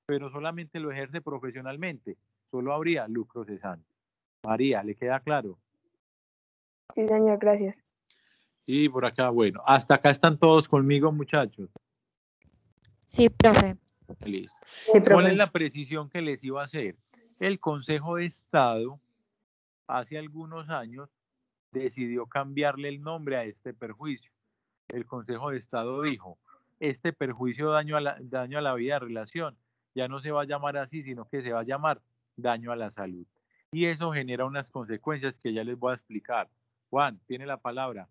pero solamente lo ejerce profesionalmente, solo habría lucro cesante. María, ¿le queda claro? Sí, señor, gracias. Y por acá, bueno, hasta acá están todos conmigo, muchachos. Sí, profe. Listo. Sí, profe. ¿Cuál es la precisión que les iba a hacer? El Consejo de Estado, hace algunos años, decidió cambiarle el nombre a este perjuicio. El Consejo de Estado dijo, este perjuicio daño a la vida de relación ya no se va a llamar así, sino que se va a llamar daño a la salud. Y eso genera unas consecuencias que ya les voy a explicar. Juan, tiene la palabra.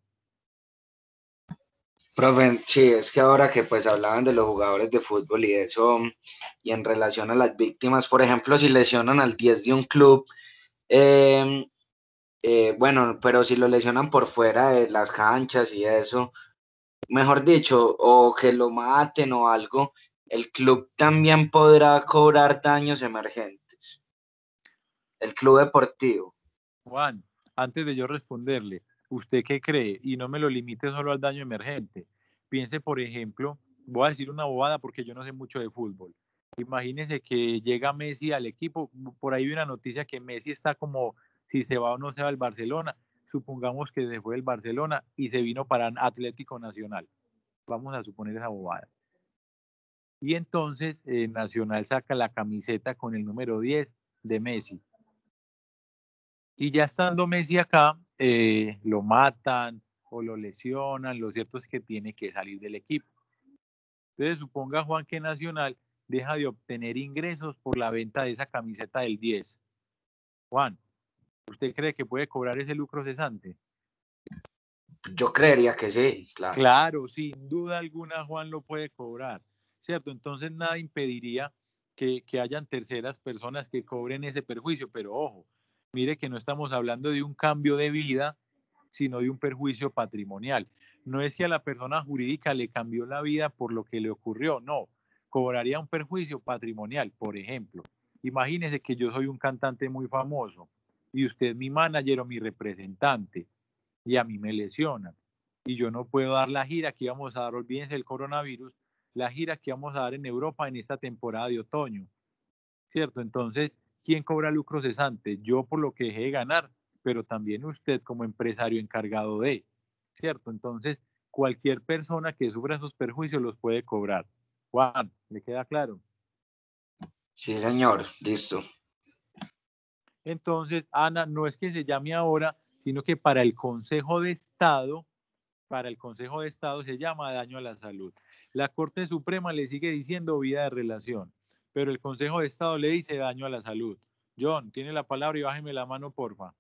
Profe, sí, es que ahora que pues hablaban de los jugadores de fútbol y eso, y en relación a las víctimas, por ejemplo, si lesionan al 10 de un club, Bueno, pero si lo lesionan por fuera de las canchas y eso, mejor dicho, o que lo maten o algo, el club también podrá cobrar daños emergentes. El club deportivo. Juan, antes de yo responderle, ¿usted qué cree? Y no me lo limite solo al daño emergente. Piense, por ejemplo, voy a decir una bobada porque yo no sé mucho de fútbol. Imagínese que llega Messi al equipo, por ahí vi una noticia que Messi está como si se va o no se va al Barcelona. Supongamos que se fue del Barcelona y se vino para Atlético Nacional. Vamos a suponer esa bobada. Y entonces Nacional saca la camiseta con el número 10 de Messi. Y ya estando Messi acá, lo matan o lo lesionan, lo cierto es que tiene que salir del equipo. Entonces suponga, Juan, que Nacional deja de obtener ingresos por la venta de esa camiseta del 10. Juan, ¿usted cree que puede cobrar ese lucro cesante? Yo creería que sí, claro. Claro, sin duda alguna Juan lo puede cobrar, ¿cierto? Entonces nada impediría que hayan terceras personas que cobren ese perjuicio, pero ojo, mire que no estamos hablando de un cambio de vida, sino de un perjuicio patrimonial. No es que a la persona jurídica le cambió la vida por lo que le ocurrió, no, cobraría un perjuicio patrimonial. Por ejemplo, imagínese que yo soy un cantante muy famoso y usted es mi manager o mi representante y a mí me lesionan y yo no puedo dar la gira que íbamos a dar, olvídense del coronavirus, la gira que vamos a dar en Europa en esta temporada de otoño, ¿cierto? Entonces, ¿quién cobra lucro cesante? Yo por lo que dejé de ganar, pero también usted como empresario encargado de, ¿cierto? Entonces, cualquier persona que sufra esos perjuicios los puede cobrar. Juan, ¿le queda claro? Sí, señor, listo. Entonces, Ana, no es que se llame ahora, sino que para el Consejo de Estado se llama daño a la salud. La Corte Suprema le sigue diciendo vida de relación, pero el Consejo de Estado le dice daño a la salud. John, tiene la palabra y bájeme la mano, porfa.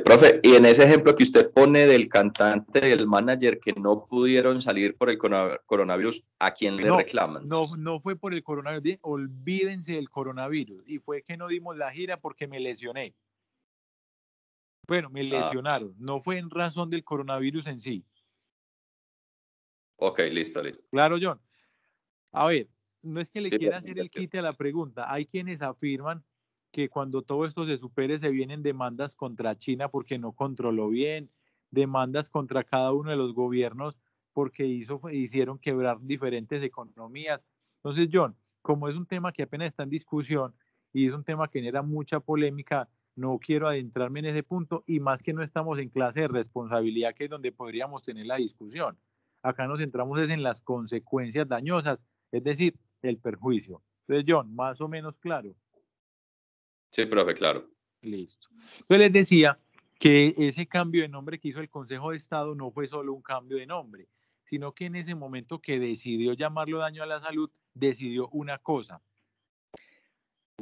Profe, y en ese ejemplo que usted pone del cantante y el manager que no pudieron salir por el coronavirus, ¿a quién le reclaman? No fue por el coronavirus, olvídense del coronavirus, y fue que no dimos la gira porque me lesioné. Bueno, me lesionaron, no fue en razón del coronavirus en sí. Ok, listo. Claro, John. A ver, no es que le quiera hacer el quite a la pregunta. Hay quienes afirman que cuando todo esto se supere se vienen demandas contra China porque no controló bien, demandas contra cada uno de los gobiernos porque hicieron quebrar diferentes economías. Entonces, John, como es un tema que apenas está en discusión y es un tema que genera mucha polémica, no quiero adentrarme en ese punto y más que no estamos en clase de responsabilidad, que es donde podríamos tener la discusión. Acá nos centramos en las consecuencias dañosas, es decir, el perjuicio. Entonces, John, más o menos claro. Sí, profe, claro. Listo. Entonces les decía que ese cambio de nombre que hizo el Consejo de Estado no fue solo un cambio de nombre, sino que en ese momento que decidió llamarlo daño a la salud, decidió una cosa.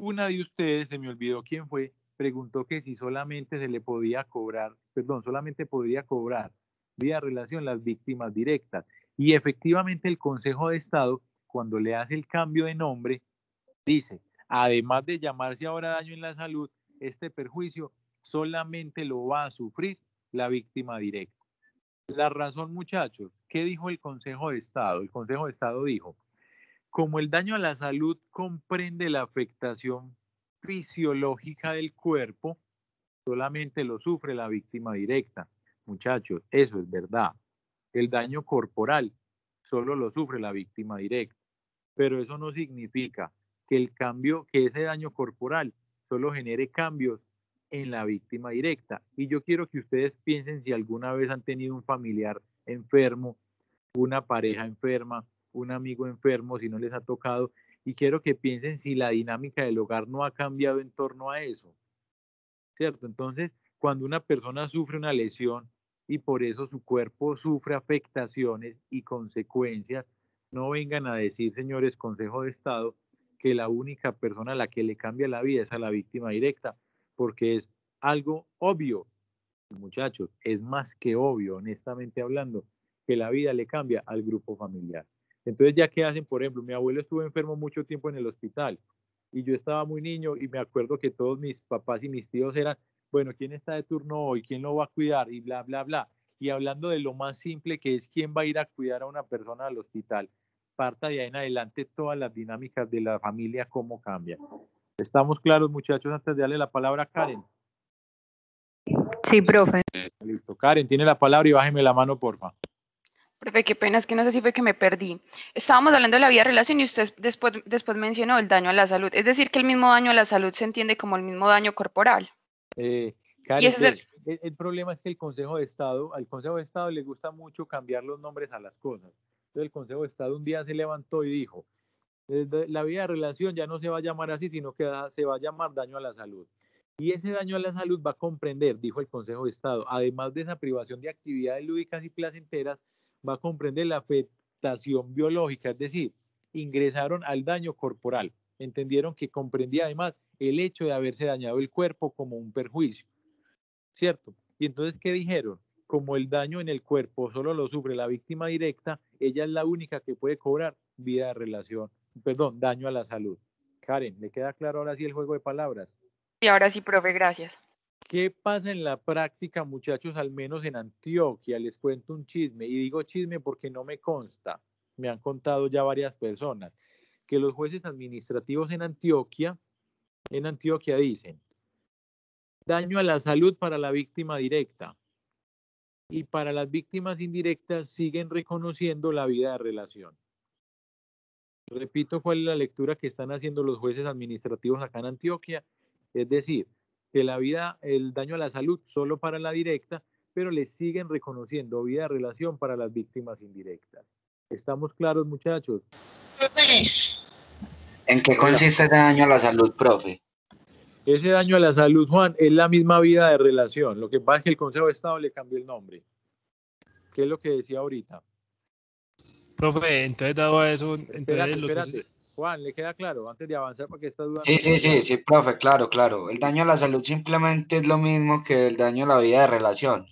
Una de ustedes, se me olvidó quién fue, preguntó que si solamente se le podía cobrar, solamente podría cobrar vía relación las víctimas directas. Y efectivamente el Consejo de Estado, cuando le hace el cambio de nombre, dice, además de llamarse ahora daño en la salud, este perjuicio solamente lo va a sufrir la víctima directa. La razón, muchachos, ¿qué dijo el Consejo de Estado? El Consejo de Estado dijo, como el daño a la salud comprende la afectación fisiológica del cuerpo, solamente lo sufre la víctima directa. Muchachos, eso es verdad. El daño corporal solo lo sufre la víctima directa, pero eso no significa que ese daño corporal solo genere cambios en la víctima directa. Y yo quiero que ustedes piensen si alguna vez han tenido un familiar enfermo, una pareja enferma, un amigo enfermo, si no les ha tocado, y quiero que piensen si la dinámica del hogar no ha cambiado en torno a eso, ¿cierto? Entonces, cuando una persona sufre una lesión y por eso su cuerpo sufre afectaciones y consecuencias, no vengan a decir, señores, Consejo de Estado, que la única persona a la que le cambia la vida es a la víctima directa, porque es algo obvio, muchachos, es más que obvio, honestamente hablando, que la vida le cambia al grupo familiar. Entonces, ya que hacen, por ejemplo, mi abuelo estuvo enfermo mucho tiempo en el hospital y yo estaba muy niño y me acuerdo que todos mis papás y mis tíos eran, bueno, ¿quién está de turno hoy? ¿Quién lo va a cuidar? Y bla, bla, bla. Y hablando de lo más simple que es quién va a ir a cuidar a una persona al hospital, parta de ahí en adelante todas las dinámicas de la familia, cómo cambian. ¿Estamos claros, muchachos, antes de darle la palabra a Karen? Sí, profe. Listo, Karen, tiene la palabra y bájeme la mano, porfa. Profe, qué pena, es que no sé si fue que me perdí. Estábamos hablando de la vida de relación y usted después mencionó el daño a la salud. Es decir, que el mismo daño a la salud se entiende como el mismo daño corporal. Y Karen, ese es el problema es que al Consejo de Estado le gusta mucho cambiar los nombres a las cosas. Entonces el Consejo de Estado un día se levantó y dijo, la vida de relación ya no se va a llamar así, sino que se va a llamar daño a la salud. Y ese daño a la salud va a comprender, dijo el Consejo de Estado, además de esa privación de actividades lúdicas y placenteras, va a comprender la afectación biológica, es decir, ingresaron al daño corporal. Entendieron que comprendía además el hecho de haberse dañado el cuerpo como un perjuicio, ¿cierto? Y entonces, ¿qué dijeron? Como el daño en el cuerpo solo lo sufre la víctima directa, ella es la única que puede cobrar vida de relación, perdón, daño a la salud. Karen, ¿le queda claro ahora sí el juego de palabras? Y ahora sí, profe, gracias. ¿Qué pasa en la práctica, muchachos, al menos en Antioquia? Les cuento un chisme, y digo chisme porque no me consta, me han contado ya varias personas, que los jueces administrativos en Antioquia dicen, daño a la salud para la víctima directa, y para las víctimas indirectas siguen reconociendo la vida de relación. Repito cuál es la lectura que están haciendo los jueces administrativos acá en Antioquia, es decir, que el daño a la salud solo para la directa, pero le siguen reconociendo vida de relación para las víctimas indirectas. ¿Estamos claros, muchachos? ¿En qué consiste ese daño a la salud, profe? Ese daño a la salud, Juan, es la misma vida de relación. Lo que pasa es que el Consejo de Estado le cambió el nombre. ¿Qué es lo que decía ahorita? Profe, entonces dado a eso, Espérate. Juan, ¿le queda claro? Antes de avanzar, porque está dudando. Sí, profe, claro. El daño a la salud simplemente es lo mismo que el daño a la vida de relación.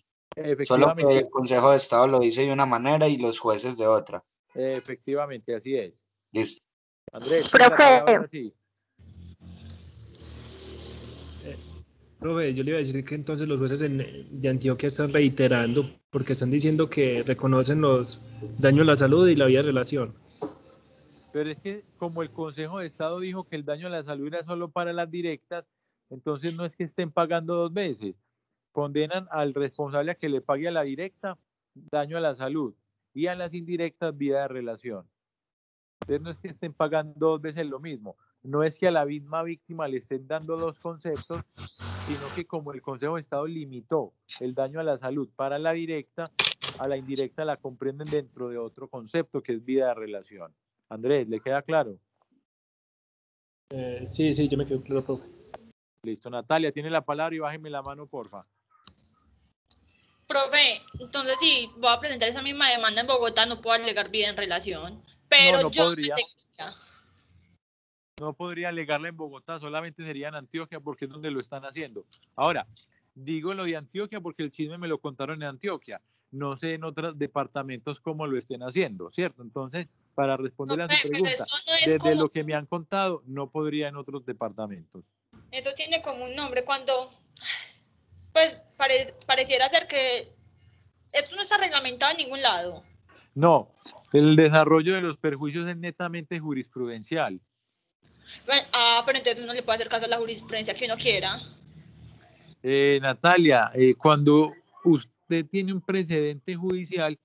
Solo que el Consejo de Estado lo dice de una manera y los jueces de otra. Efectivamente, así es. Listo. Andrés, Profe. Sí. Profe, yo le iba a decir que entonces los jueces de Antioquia están reiterando porque están diciendo que reconocen los daños a la salud y la vida de relación. Pero es que como el Consejo de Estado dijo que el daño a la salud era solo para las directas, entonces no es que estén pagando dos veces. Condenan al responsable a que le pague a la directa daño a la salud y a las indirectas vida de relación. Entonces no es que estén pagando dos veces lo mismo. No es que a la misma víctima le estén dando dos conceptos, sino que como el Consejo de Estado limitó el daño a la salud para la directa, a la indirecta la comprenden dentro de otro concepto que es vida de relación. Andrés, ¿le queda claro? Sí, yo me quedo claro, profe. Listo, Natalia, tiene la palabra y bájeme la mano, porfa. Profe, entonces si voy a presentar esa misma demanda en Bogotá, no puedo alegar vida en relación, pero no yo podría. No podría alegarla en Bogotá, solamente sería en Antioquia porque es donde lo están haciendo. Ahora, digo lo de Antioquia porque el chisme me lo contaron en Antioquia. No sé en otros departamentos cómo lo estén haciendo, ¿cierto? Entonces, para responder a su pregunta, desde lo que me han contado, no podría en otros departamentos. Eso tiene como un nombre cuando, pues, pareciera ser que esto no está reglamentado en ningún lado. No, el desarrollo de los perjuicios es netamente jurisprudencial. Pero entonces uno le puede hacer caso a la jurisprudencia que uno quiera. Natalia, cuando usted tiene un precedente judicial,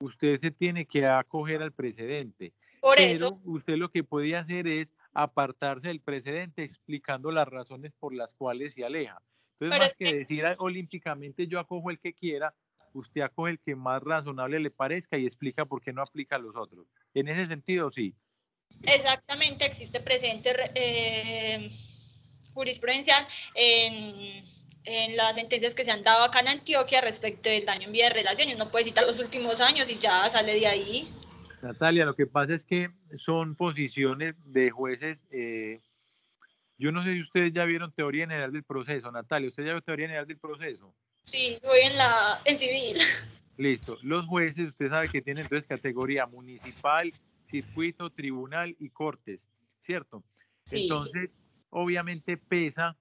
usted se tiene que acoger al precedente. Pero usted lo que puede hacer es apartarse del precedente explicando las razones por las cuales se aleja. Entonces, más que decir olímpicamente yo acojo el que quiera, usted acoge el que más razonable le parezca y explica por qué no aplica a los otros. En ese sentido, sí. Exactamente, existe presente jurisprudencial en las sentencias que se han dado acá en Antioquia respecto del daño en vida de relaciones. No puede citar los últimos años y ya sale de ahí. Natalia, lo que pasa es que son posiciones de jueces. Yo no sé si ustedes ya vieron Teoría General del Proceso. Natalia, ¿usted ya vio Teoría General del Proceso? Sí, voy en civil. Listo. Los jueces, usted sabe que tienen entonces categoría municipal, circuito, tribunal y cortes, ¿cierto? Sí, entonces, obviamente pesa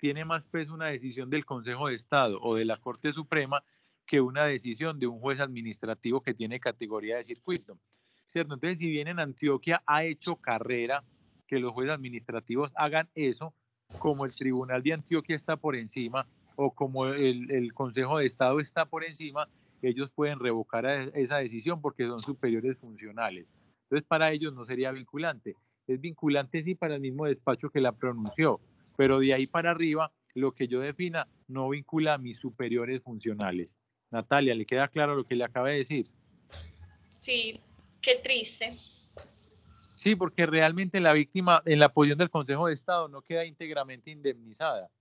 tiene más peso una decisión del Consejo de Estado o de la Corte Suprema que una decisión de un juez administrativo que tiene categoría de circuito, ¿cierto? Entonces, si bien en Antioquia ha hecho carrera que los jueces administrativos hagan eso, como el Tribunal de Antioquia está por encima o como el Consejo de Estado está por encima, ellos pueden revocar esa decisión porque son superiores funcionales. Entonces, para ellos no sería vinculante. Es vinculante sí para el mismo despacho que la pronunció, pero de ahí para arriba, lo que yo defina no vincula a mis superiores funcionales. Natalia, ¿le queda claro lo que le acabé de decir? Sí, qué triste. Sí, porque realmente la víctima en la posición del Consejo de Estado no queda íntegramente indemnizada,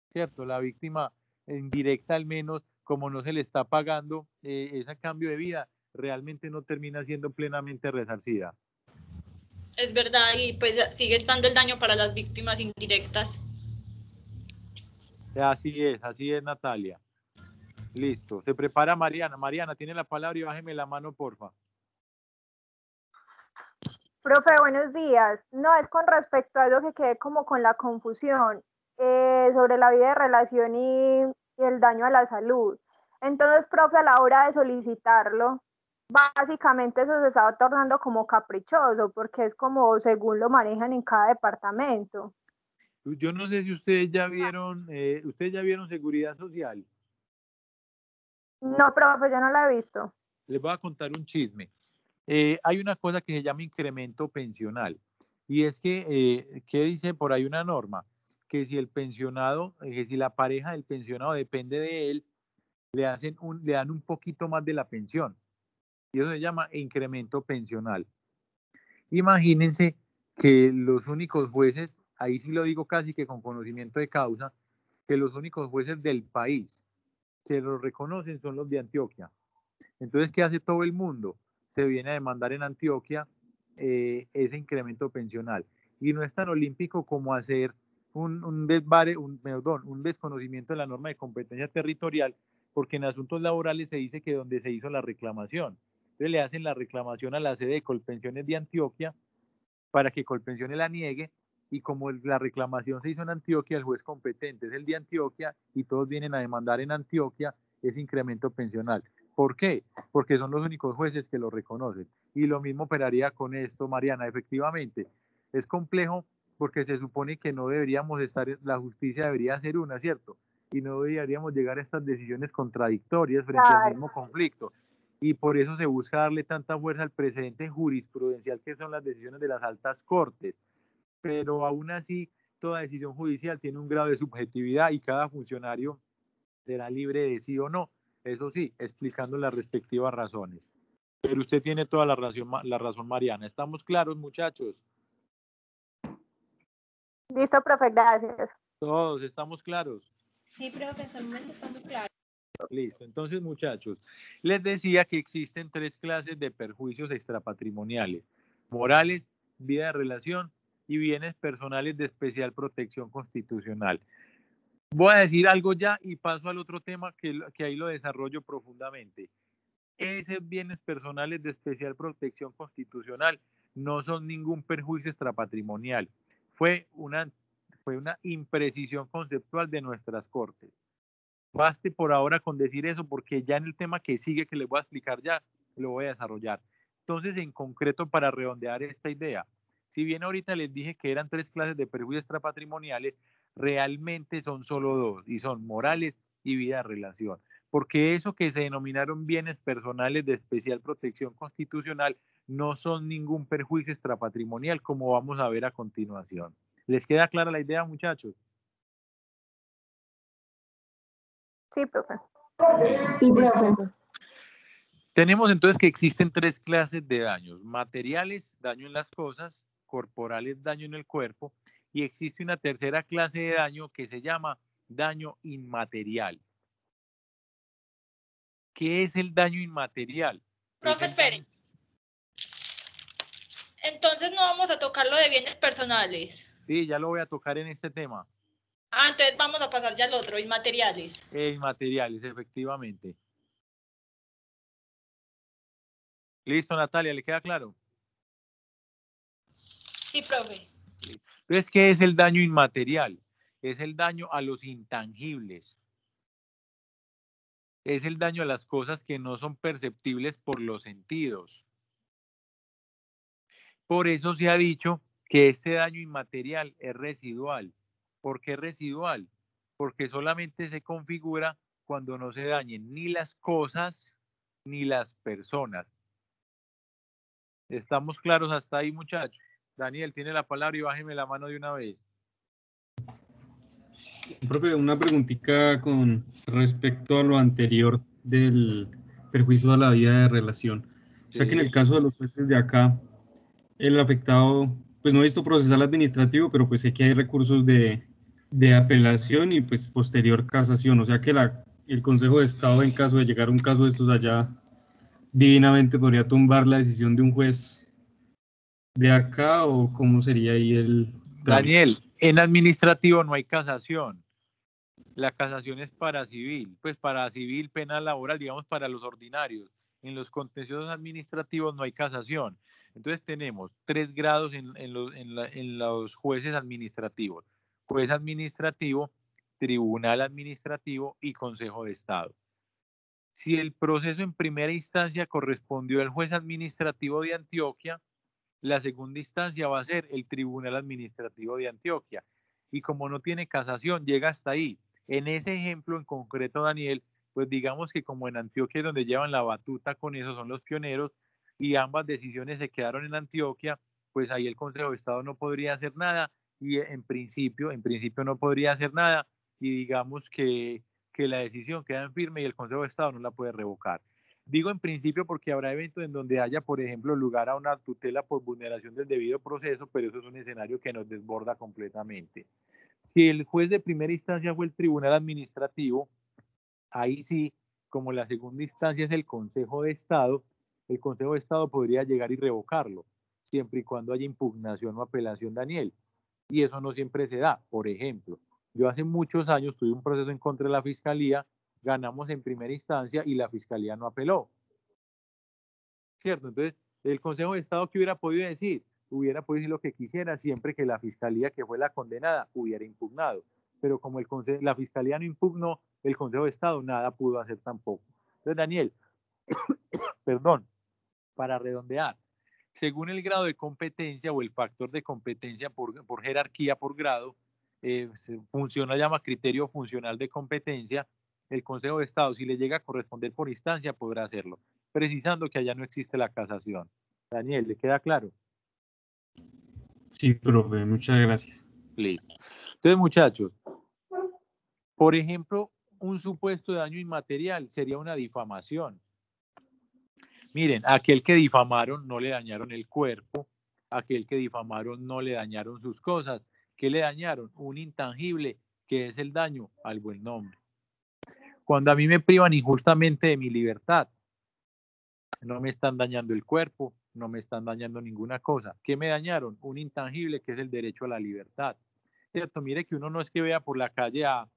¿cierto? La víctima indirecta al menos, como no se le está pagando ese cambio de vida, realmente no termina siendo plenamente resarcida. Es verdad, y pues sigue estando el daño para las víctimas indirectas. Así es, Natalia. Listo. Se prepara Mariana. Mariana, tiene la palabra y bájeme la mano, porfa. Profe, buenos días. No, es con respecto a eso que quedé como con la confusión sobre la vida de relación y el daño a la salud. Entonces, profe, a la hora de solicitarlo, básicamente eso se estaba tornando como caprichoso, porque es como según lo manejan en cada departamento. Yo no sé si ustedes ya vieron Seguridad Social. No, profe, yo no la he visto. Les voy a contar un chisme. Hay una cosa que se llama incremento pensional y es que, ¿qué dice por ahí una norma? Que si el pensionado, que si la pareja del pensionado depende de él, le dan un poquito más de la pensión y eso se llama incremento pensional. Imagínense que los únicos jueces, ahí sí lo digo casi que con conocimiento de causa, que los únicos jueces del país que lo reconocen son los de Antioquia. Entonces, ¿qué hace todo el mundo? Se viene a demandar en Antioquia ese incremento pensional. Y no es tan olímpico como hacer un desconocimiento de la norma de competencia territorial, porque en asuntos laborales se dice que donde se hizo la reclamación. Entonces le hacen la reclamación a la sede de Colpensiones de Antioquia para que Colpensiones la niegue, y como la reclamación se hizo en Antioquia, el juez competente es el de Antioquia y todos vienen a demandar en Antioquia ese incremento pensional. ¿Por qué? Porque son los únicos jueces que lo reconocen. Y lo mismo operaría con esto, Mariana. Efectivamente, es complejo porque se supone que no deberíamos estar, la justicia debería ser una, ¿cierto? Y no deberíamos llegar a estas decisiones contradictorias frente al mismo conflicto. Y por eso se busca darle tanta fuerza al precedente jurisprudencial que son las decisiones de las altas cortes. Pero aún así, toda decisión judicial tiene un grado de subjetividad y cada funcionario será libre de sí o no. Eso sí, explicando las respectivas razones. Pero usted tiene toda la razón, Mariana. ¿Estamos claros, muchachos? Listo, profe, gracias. Todos estamos claros. Sí, profe, hasta el momento estamos claros. Listo. Entonces, muchachos, les decía que existen 3 clases de perjuicios extrapatrimoniales: morales, vida de relación y bienes personales de especial protección constitucional. Voy a decir algo ya y paso al otro tema que ahí lo desarrollo profundamente. Esos bienes personales de especial protección constitucional no son ningún perjuicio extrapatrimonial. Fue una imprecisión conceptual de nuestras cortes. Baste por ahora con decir eso, porque ya en el tema que sigue, que les voy a explicar ya, lo voy a desarrollar. Entonces, en concreto, para redondear esta idea, si bien ahorita les dije que eran 3 clases de perjuicios extrapatrimoniales, realmente son solo 2, y son morales y vida de relación. Porque eso que se denominaron bienes personales de especial protección constitucional no son ningún perjuicio extrapatrimonial, como vamos a ver a continuación. ¿Les queda clara la idea, muchachos? Sí, profe. Sí, profe. Tenemos entonces que existen 3 clases de daños: materiales, daño en las cosas; corporales, daño en el cuerpo; y existe una tercera clase de daño que se llama daño inmaterial. ¿Qué es el daño inmaterial? Profe, espere. Entonces no vamos a tocar lo de bienes personales. Sí, ya lo voy a tocar en este tema. Entonces vamos a pasar ya al otro, inmateriales. Inmateriales, efectivamente. Listo, Natalia, ¿le queda claro? Sí, profe. Entonces, ¿qué es el daño inmaterial? es el daño a los intangibles. Es el daño a las cosas que no son perceptibles por los sentidos. Por eso se ha dicho que este daño inmaterial es residual. ¿Por qué residual? Porque solamente se configura cuando no se dañen ni las cosas ni las personas. ¿Estamos claros hasta ahí, muchachos? Daniel, tiene la palabra y bájeme la mano de una vez. Profe, una preguntita con respecto a lo anterior del perjuicio a la vida de relación. O sea que en el caso de los jueces de acá, el afectado, pues no he visto procesal administrativo, pero pues sé que hay recursos de apelación y pues posterior casación. O sea que el Consejo de Estado, en caso de llegar a un caso de estos allá, divinamente podría tumbar la decisión de un juez de acá, o cómo sería ahí el trámite. Daniel, en administrativo no hay casación. La casación es para civil, pues para civil, penal, laboral, digamos para los ordinarios. En los contenciosos administrativos no hay casación. Entonces tenemos 3 grados en los jueces administrativos. Juez administrativo, tribunal administrativo y Consejo de Estado. Si el proceso en primera instancia correspondió al juez administrativo de Antioquia, la segunda instancia va a ser el Tribunal Administrativo de Antioquia. Y como no tiene casación, llega hasta ahí. En ese ejemplo en concreto, Daniel, pues digamos que como en Antioquia es donde llevan la batuta con eso, son los pioneros, y ambas decisiones se quedaron en Antioquia, pues ahí el Consejo de Estado no podría hacer nada, y en principio no podría hacer nada, y digamos que la decisión queda en firme y el Consejo de Estado no la puede revocar. Digo en principio porque habrá eventos en donde haya, por ejemplo, lugar a una tutela por vulneración del debido proceso, pero eso es un escenario que nos desborda completamente. Si el juez de primera instancia fue el Tribunal Administrativo, ahí sí, como la segunda instancia es el Consejo de Estado, el Consejo de Estado podría llegar y revocarlo, siempre y cuando haya impugnación o apelación, Daniel. Y eso no siempre se da. Por ejemplo, yo hace muchos años tuve un proceso en contra de la Fiscalía, ganamos en primera instancia y la Fiscalía no apeló. ¿Cierto? Entonces, el Consejo de Estado, ¿qué hubiera podido decir? Hubiera podido decir lo que quisiera siempre que la Fiscalía, que fue la condenada, hubiera impugnado. Pero como la Fiscalía no impugnó, el Consejo de Estado nada pudo hacer tampoco. Entonces, Daniel, perdón, para redondear, según el grado de competencia o el factor de competencia por jerarquía, por grado, funciona, llama criterio funcional de competencia. El Consejo de Estado, si le llega a corresponder por instancia, podrá hacerlo, precisando que allá no existe la casación. Daniel, ¿le queda claro? Sí, profe, muchas gracias. Listo. Entonces, muchachos, por ejemplo, un supuesto de daño inmaterial sería una difamación. Miren, aquel que difamaron no le dañaron el cuerpo, aquel que difamaron no le dañaron sus cosas. ¿Qué le dañaron? Un intangible, que es el daño al buen nombre. Cuando a mí me privan injustamente de mi libertad, no me están dañando el cuerpo, no me están dañando ninguna cosa. ¿Qué me dañaron? Un intangible, que es el derecho a la libertad. ¿Cierto? Mire que uno no es que vea por la calle a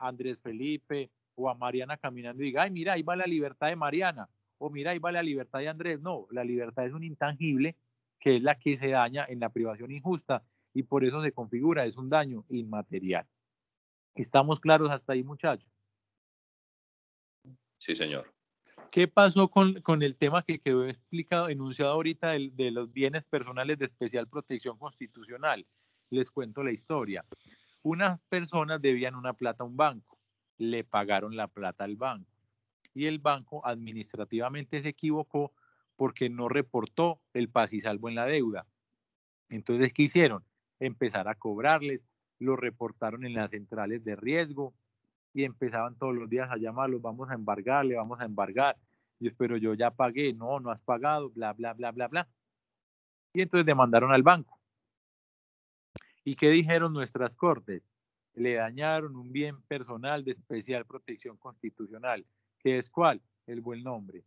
Andrés Felipe o a Mariana caminando y diga, ay, mira, ahí va la libertad de Mariana, o mira, ahí va la libertad de Andrés. No, la libertad es un intangible, que es la que se daña en la privación injusta, y por eso se configura, es un daño inmaterial. ¿Estamos claros hasta ahí, muchachos? Sí, señor. ¿Qué pasó con el tema que quedó explicado, enunciado ahorita de los bienes personales de especial protección constitucional? Les cuento la historia. Unas personas debían una plata a un banco, le pagaron la plata al banco y el banco administrativamente se equivocó porque no reportó el paz y salvo en la deuda. Entonces, ¿qué hicieron? Empezar a cobrarles, lo reportaron en las centrales de riesgo y empezaban todos los días a llamarlos, vamos a embargar, le vamos a embargar. Y pero yo ya pagué, no, no has pagado, bla, bla, bla, bla, bla. Y entonces demandaron al banco. ¿Y qué dijeron nuestras cortes? Le dañaron un bien personal de especial protección constitucional, que es ¿cuál? El buen nombre.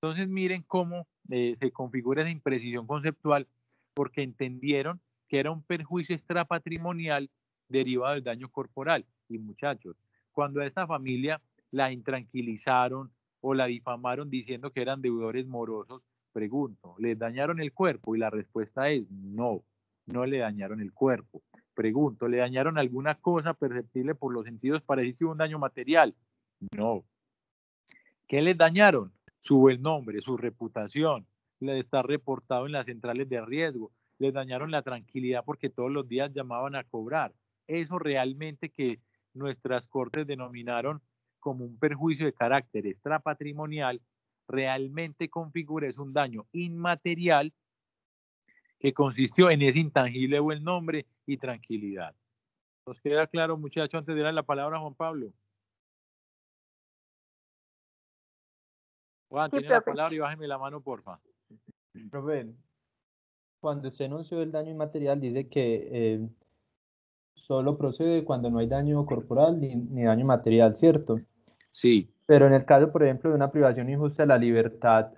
Entonces miren cómo se configura esa imprecisión conceptual, porque entendieron que era un perjuicio extrapatrimonial derivado del daño corporal. Y muchachos, cuando a esta familia la intranquilizaron o la difamaron diciendo que eran deudores morosos, pregunto, ¿les dañaron el cuerpo? Y la respuesta es no, no le dañaron el cuerpo. Pregunto, ¿le dañaron alguna cosa perceptible por los sentidos para decir que hubo un daño material? No. ¿Qué les dañaron? Su buen nombre, su reputación, le está reportado en las centrales de riesgo, les dañaron la tranquilidad porque todos los días llamaban a cobrar. Eso realmente que nuestras cortes denominaron como un perjuicio de carácter extrapatrimonial, realmente configura es un daño inmaterial que consistió en ese intangible buen nombre y tranquilidad. ¿Nos queda claro, muchachos, antes de dar la palabra a Juan Pablo? Juan, Sí, tiene la profe. palabra y bájeme la mano, porfa. Profe, cuando usted anunció el daño inmaterial, dice que solo procede cuando no hay daño corporal ni daño material, ¿cierto? Sí. Pero en el caso, por ejemplo, de una privación injusta de la libertad,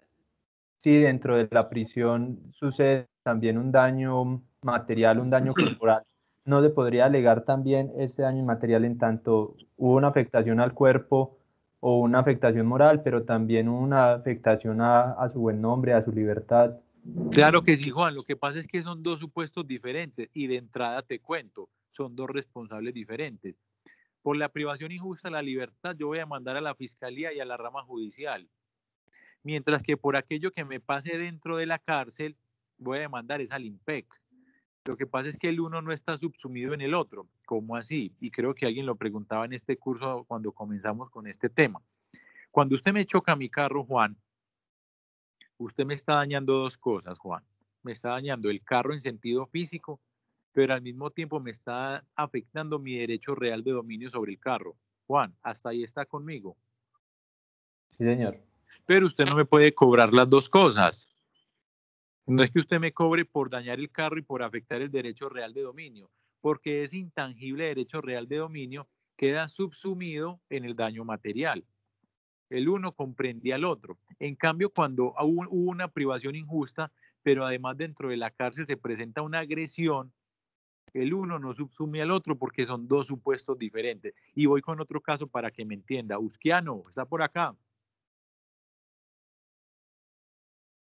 si dentro de la prisión sucede también un daño material, un daño corporal, ¿no se podría alegar también ese daño inmaterial en tanto hubo una afectación al cuerpo o una afectación moral, pero también una afectación a su buen nombre, a su libertad? Claro que sí, Juan. Lo que pasa es que son dos supuestos diferentes y de entrada te cuento, son dos responsables diferentes. Por la privación injusta de la libertad yo voy a mandar a la fiscalía y a la rama judicial, mientras que por aquello que me pase dentro de la cárcel voy a demandar es al IMPEC. Lo que pasa es que el uno no está subsumido en el otro. ¿Cómo así? Y creo que alguien lo preguntaba en este curso cuando comenzamos con este tema. Cuando usted me choca mi carro, Juan, usted me está dañando dos cosas, Juan. Me está dañando el carro en sentido físico, pero al mismo tiempo me está afectando mi derecho real de dominio sobre el carro. Juan, hasta ahí está conmigo. Sí, señor. Pero usted no me puede cobrar las dos cosas. No es que usted me cobre por dañar el carro y por afectar el derecho real de dominio, porque ese intangible derecho real de dominio queda subsumido en el daño material. El uno comprende al otro. En cambio, cuando hubo una privación injusta, pero además dentro de la cárcel se presenta una agresión, el uno no subsume al otro porque son dos supuestos diferentes. Y voy con otro caso para que me entienda. Usquiano, ¿está por acá?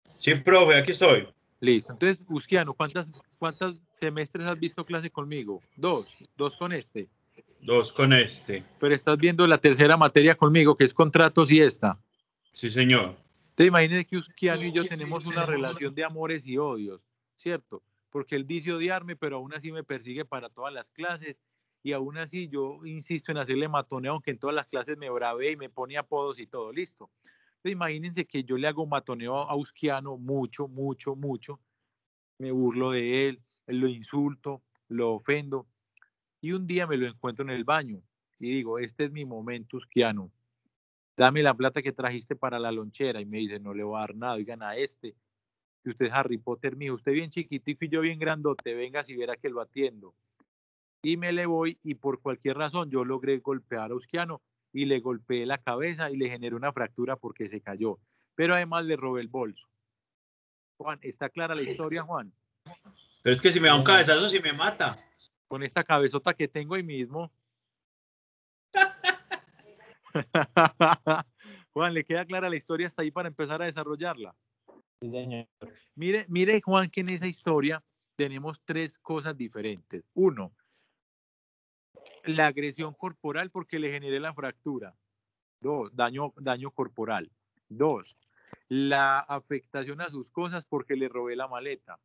Sí, profe, aquí estoy. Listo. Entonces, Usquiano, ¿cuántos semestres has visto clase conmigo? Dos con este. Dos con este. Pero estás viendo la tercera materia conmigo, que es contratos y esta. Sí, señor. Te imaginas que Usquiano y yo tenemos una relación de amores y odios, ¿cierto? Porque él dice odiarme, pero aún así me persigue para todas las clases y aún así yo insisto en hacerle matoneo, aunque en todas las clases me bravé y me pone apodos y todo, listo. Entonces, imagínense que yo le hago matoneo a Usquiano mucho, mucho, mucho, me burlo de él, lo insulto, lo ofendo y un día me lo encuentro en el baño y digo, este es mi momento, Usquiano. Dame la plata que trajiste para la lonchera. Y me dice, no le voy a dar nada, oigan a este, que usted es Harry Potter, mijo, usted bien chiquitico y yo bien grandote, venga si viera que lo atiendo. Y me le voy y por cualquier razón yo logré golpear a Usquiano y le golpeé la cabeza y le generé una fractura porque se cayó. Pero además le robé el bolso. Juan, ¿está clara la historia, Juan? Pero es que si me da un cabezazo, si me mata. Con esta cabezota que tengo ahí mismo. Juan, ¿le queda clara la historia hasta ahí para empezar a desarrollarla? Sí, señor. Mire, Juan, que en esa historia tenemos tres cosas diferentes. Uno, la agresión corporal porque le generé la fractura. Dos, daño corporal. Dos, la afectación a sus cosas porque le robé la maleta.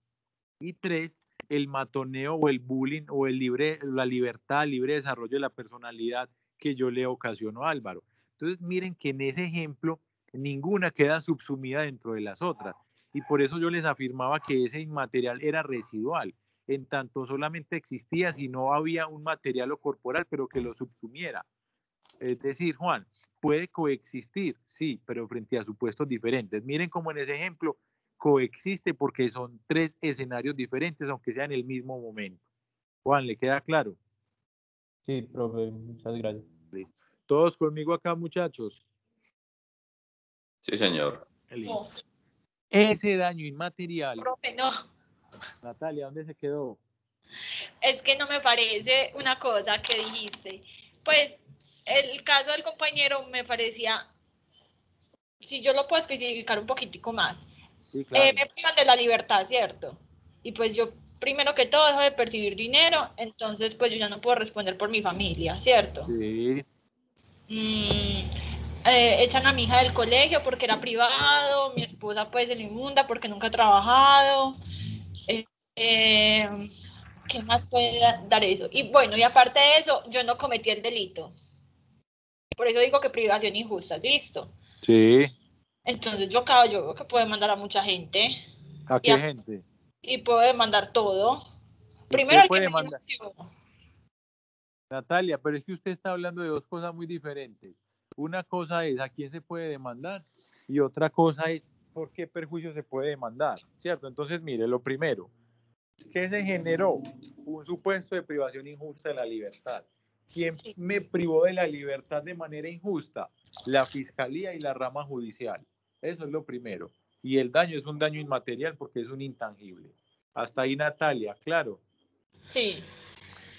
Y tres, el matoneo o el bullying o la libertad, libre desarrollo de la personalidad que yo le ocasiono a Álvaro. Entonces, miren que en ese ejemplo ninguna queda subsumida dentro de las otras. Y por eso yo les afirmaba que ese inmaterial era residual, en tanto solamente existía si no había un material o corporal, pero que lo subsumiera. Es decir, Juan, puede coexistir, sí, pero frente a supuestos diferentes. Miren cómo en ese ejemplo coexiste porque son tres escenarios diferentes, aunque sea en el mismo momento. Juan, ¿le queda claro? Sí, profe, muchas gracias. Listo. ¿Todos conmigo acá, muchachos? Sí, señor. No. Ese daño inmaterial. Profe, no. Natalia, ¿dónde se quedó? Es que no me parece una cosa que dijiste. Pues el caso del compañero me parecía, si yo lo puedo especificar un poquitico más, Sí, claro. me privan de la libertad, ¿cierto? Y pues yo primero que todo dejo de percibir dinero, entonces pues yo ya no puedo responder por mi familia, ¿cierto? Sí. Echan a mi hija del colegio porque era privado, mi esposa pues se le inmunda porque nunca ha trabajado. ¿Qué más puede dar eso? Y bueno, y aparte de eso, yo no cometí el delito. Por eso digo que privación injusta, ¿listo? Sí. Entonces yo veo que puedo demandar a mucha gente. ¿A qué gente? Y puedo demandar todo. Primero Usted el que puede me demandar. denunció. Natalia, pero es que usted está hablando de dos cosas muy diferentes. Una cosa es a quién se puede demandar y otra cosa es por qué perjuicio se puede demandar, ¿cierto? Entonces, mire, lo primero, ¿qué se generó? Un supuesto de privación injusta de la libertad. ¿Quién me privó de la libertad de manera injusta? La fiscalía y la rama judicial. Eso es lo primero. Y el daño es un daño inmaterial porque es un intangible. Hasta ahí, Natalia, claro. Sí.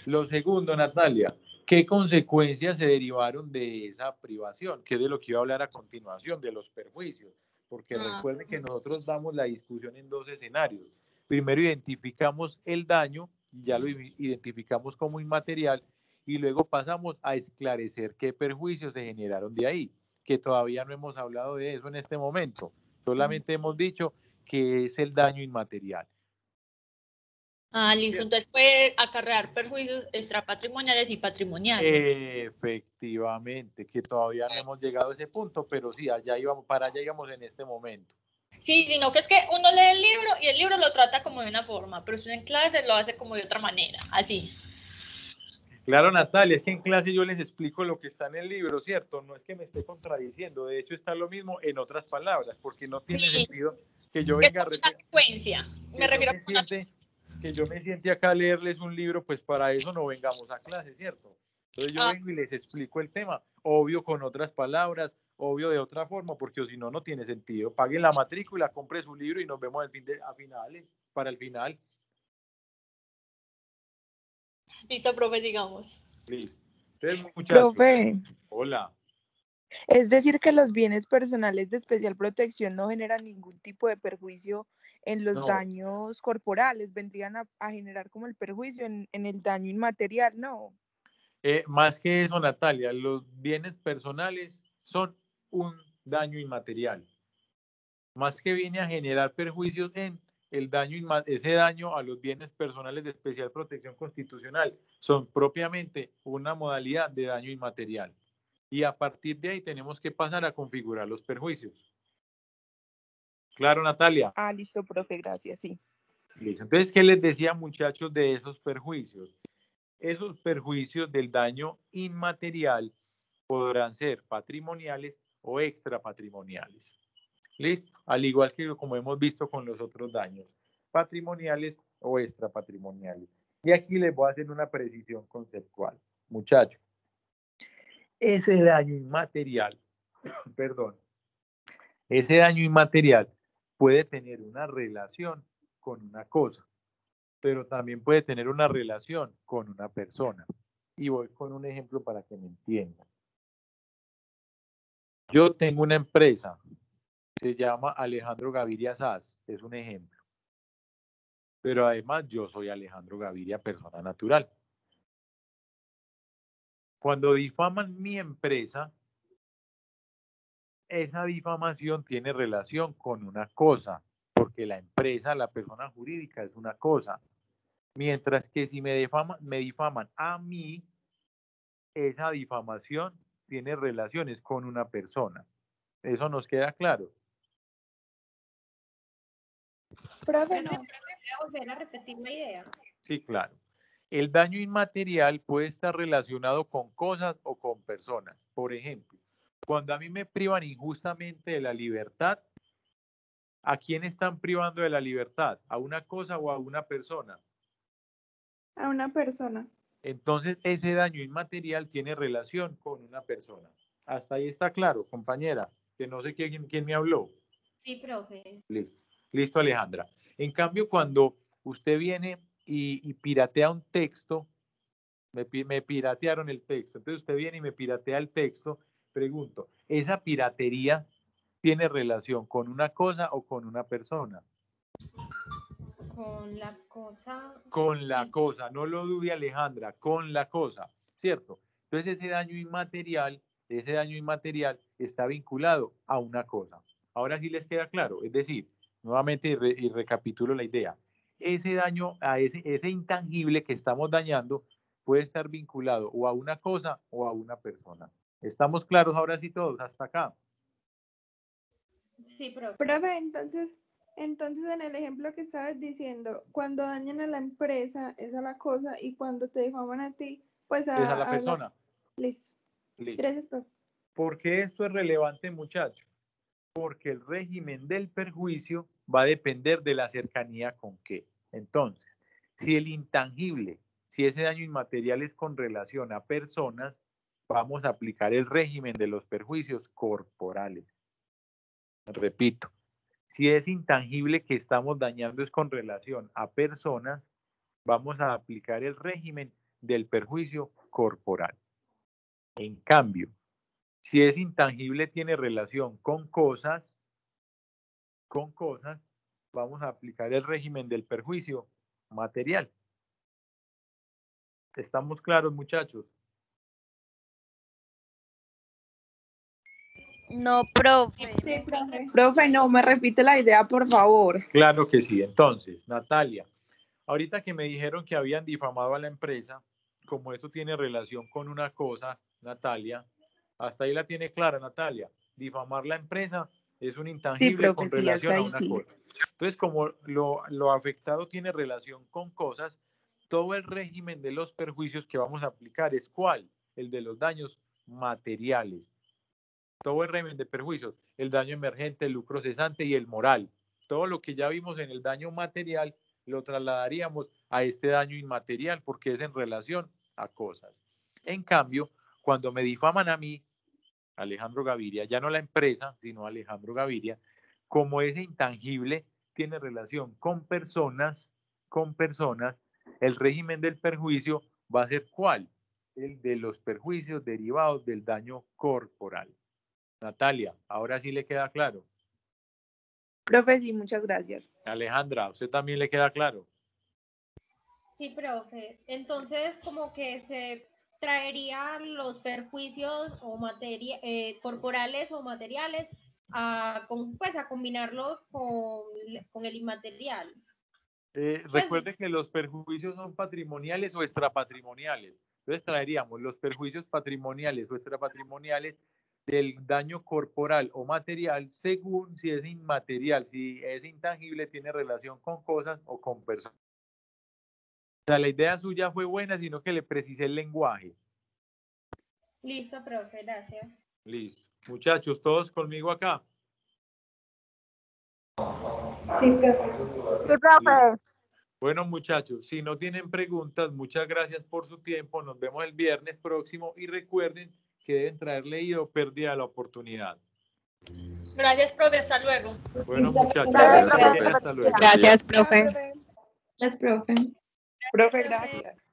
Lo segundo, Natalia, ¿qué consecuencias se derivaron de esa privación? Que es de lo que iba a hablar a continuación, de los perjuicios. Porque recuerden que nosotros damos la discusión en dos escenarios. Primero identificamos el daño, ya lo identificamos como inmaterial, y luego pasamos a esclarecer qué perjuicios se generaron de ahí, que todavía no hemos hablado de eso en este momento. Solamente hemos dicho que es el daño inmaterial. Listo. Entonces puede acarrear perjuicios extrapatrimoniales y patrimoniales. Efectivamente, que todavía no hemos llegado a ese punto, pero sí, para allá íbamos en este momento. Sí, sino que es que uno lee el libro y el libro lo trata como de una forma, pero usted en clase lo hace como de otra manera, así. Claro, Natalia, es que en clase yo les explico lo que está en el libro, ¿cierto? No es que me esté contradiciendo, de hecho está lo mismo en otras palabras, porque no tiene sentido que yo venga a que yo me siente acá a leerles un libro, pues para eso no vengamos a clase, ¿cierto? Entonces yo vengo y les explico el tema, obvio con otras palabras, obvio de otra forma, porque si no, no tiene sentido. Paguen la matrícula, compre su libro y nos vemos para el final. Listo, profe, digamos. Listo. Entonces, muchachos. Profe. Hola. Es decir, que los bienes personales de especial protección no generan ningún tipo de perjuicio en los daños corporales, vendrían a generar como el perjuicio en el daño inmaterial, ¿no? Más que eso, Natalia, los bienes personales son un daño inmaterial. Más que viene a generar perjuicios en el daño, ese daño a los bienes personales de especial protección constitucional son propiamente una modalidad de daño inmaterial. Y a partir de ahí tenemos que pasar a configurar los perjuicios. Claro, Natalia. Listo, profe, gracias, sí. Listo. Entonces, ¿qué les decía, muchachos, de esos perjuicios? Esos perjuicios del daño inmaterial podrán ser patrimoniales o extrapatrimoniales. ¿Listo? Al igual que como hemos visto con los otros daños, patrimoniales o extrapatrimoniales. Y aquí les voy a hacer una precisión conceptual. Muchachos, ese daño inmaterial, perdón, ese daño inmaterial puede tener una relación con una cosa, pero también puede tener una relación con una persona. Y voy con un ejemplo para que me entiendan. Yo tengo una empresa, se llama Alejandro Gaviria SAS, es un ejemplo. Pero además yo soy Alejandro Gaviria, persona natural. Cuando difaman mi empresa, esa difamación tiene relación con una cosa, porque la empresa, la persona jurídica es una cosa. Mientras que si me difaman a mí, esa difamación tiene relaciones con una persona. ¿Eso nos queda claro? Profe, no. ¿Puedo volver a repetir la idea? Sí, claro. El daño inmaterial puede estar relacionado con cosas o con personas. Por ejemplo, cuando a mí me privan injustamente de la libertad, ¿a quién están privando de la libertad? ¿A una cosa o a una persona? A una persona. Entonces, ese daño inmaterial tiene relación con una persona. Hasta ahí está claro, compañera, que no sé quién me habló. Sí, profe. Listo. Listo, Alejandra. En cambio, cuando usted viene y piratea un texto, me piratearon el texto, entonces usted viene y me piratea el texto, pregunto, ¿esa piratería tiene relación con una cosa o con una persona? Con la cosa. Con la cosa, no lo dude Alejandra, con la cosa, ¿cierto? Entonces ese daño inmaterial está vinculado a una cosa. Ahora sí les queda claro, es decir, nuevamente y recapitulo la idea, ese daño, ese intangible que estamos dañando puede estar vinculado o a una cosa o a una persona. ¿Estamos claros ahora sí todos hasta acá? Sí, profe. Profe, entonces en el ejemplo que estabas diciendo, cuando dañan a la empresa es a la cosa y cuando te difaman a ti, pues Es a la persona. Listo. Listo. Gracias, profe. ¿Por qué esto es relevante, muchachos? Porque el régimen del perjuicio va a depender de la cercanía con qué. Entonces, si el intangible, si ese daño inmaterial es con relación a personas, vamos a aplicar el régimen de los perjuicios corporales. Repito, si es intangible que estamos dañando es con relación a personas, vamos a aplicar el régimen del perjuicio corporal. En cambio, si es intangible tiene relación con cosas, vamos a aplicar el régimen del perjuicio material. ¿Estamos claros, muchachos? No, profe. Sí, profe. Profe, no, me repite la idea, por favor. Claro que sí. Entonces, Natalia, ahorita que me dijeron que habían difamado a la empresa, como esto tiene relación con una cosa, Natalia, hasta ahí la tiene clara, Natalia. Difamar la empresa es un intangible con relación a una cosa. Entonces, como lo afectado tiene relación con cosas, todo el régimen de los perjuicios que vamos a aplicar es ¿cuál? El de los daños materiales. Todo el régimen de perjuicios, el daño emergente, el lucro cesante y el moral. Todo lo que ya vimos en el daño material lo trasladaríamos a este daño inmaterial porque es en relación a cosas. En cambio, cuando me difaman a mí, Alejandro Gaviria, ya no la empresa, sino Alejandro Gaviria, como ese intangible tiene relación con personas, el régimen del perjuicio va a ser ¿cuál? El de los perjuicios derivados del daño corporal. Natalia, ahora sí le queda claro. Profe, sí, muchas gracias. Alejandra, ¿a usted también le queda claro? Sí, profe. Entonces, como que se traería los perjuicios o corporales o materiales a combinarlos con el inmaterial. Recuerde que los perjuicios son patrimoniales o extrapatrimoniales. Entonces traeríamos los perjuicios patrimoniales o extrapatrimoniales del daño corporal o material según si es inmaterial, si es intangible, tiene relación con cosas o con personas. O sea, la idea suya fue buena, sino que le precisé el lenguaje. Listo, profe, gracias. Listo. Muchachos, todos conmigo acá. Sí, profe. Sí, profe. Bueno, muchachos, si no tienen preguntas, muchas gracias por su tiempo. Nos vemos el viernes próximo y recuerden que deben traer leído Pérdida la oportunidad. Gracias, profe. Hasta luego. Bueno, muchachos, Gracias, hasta luego. Gracias, profe. Gracias, profe. Profe, gracias.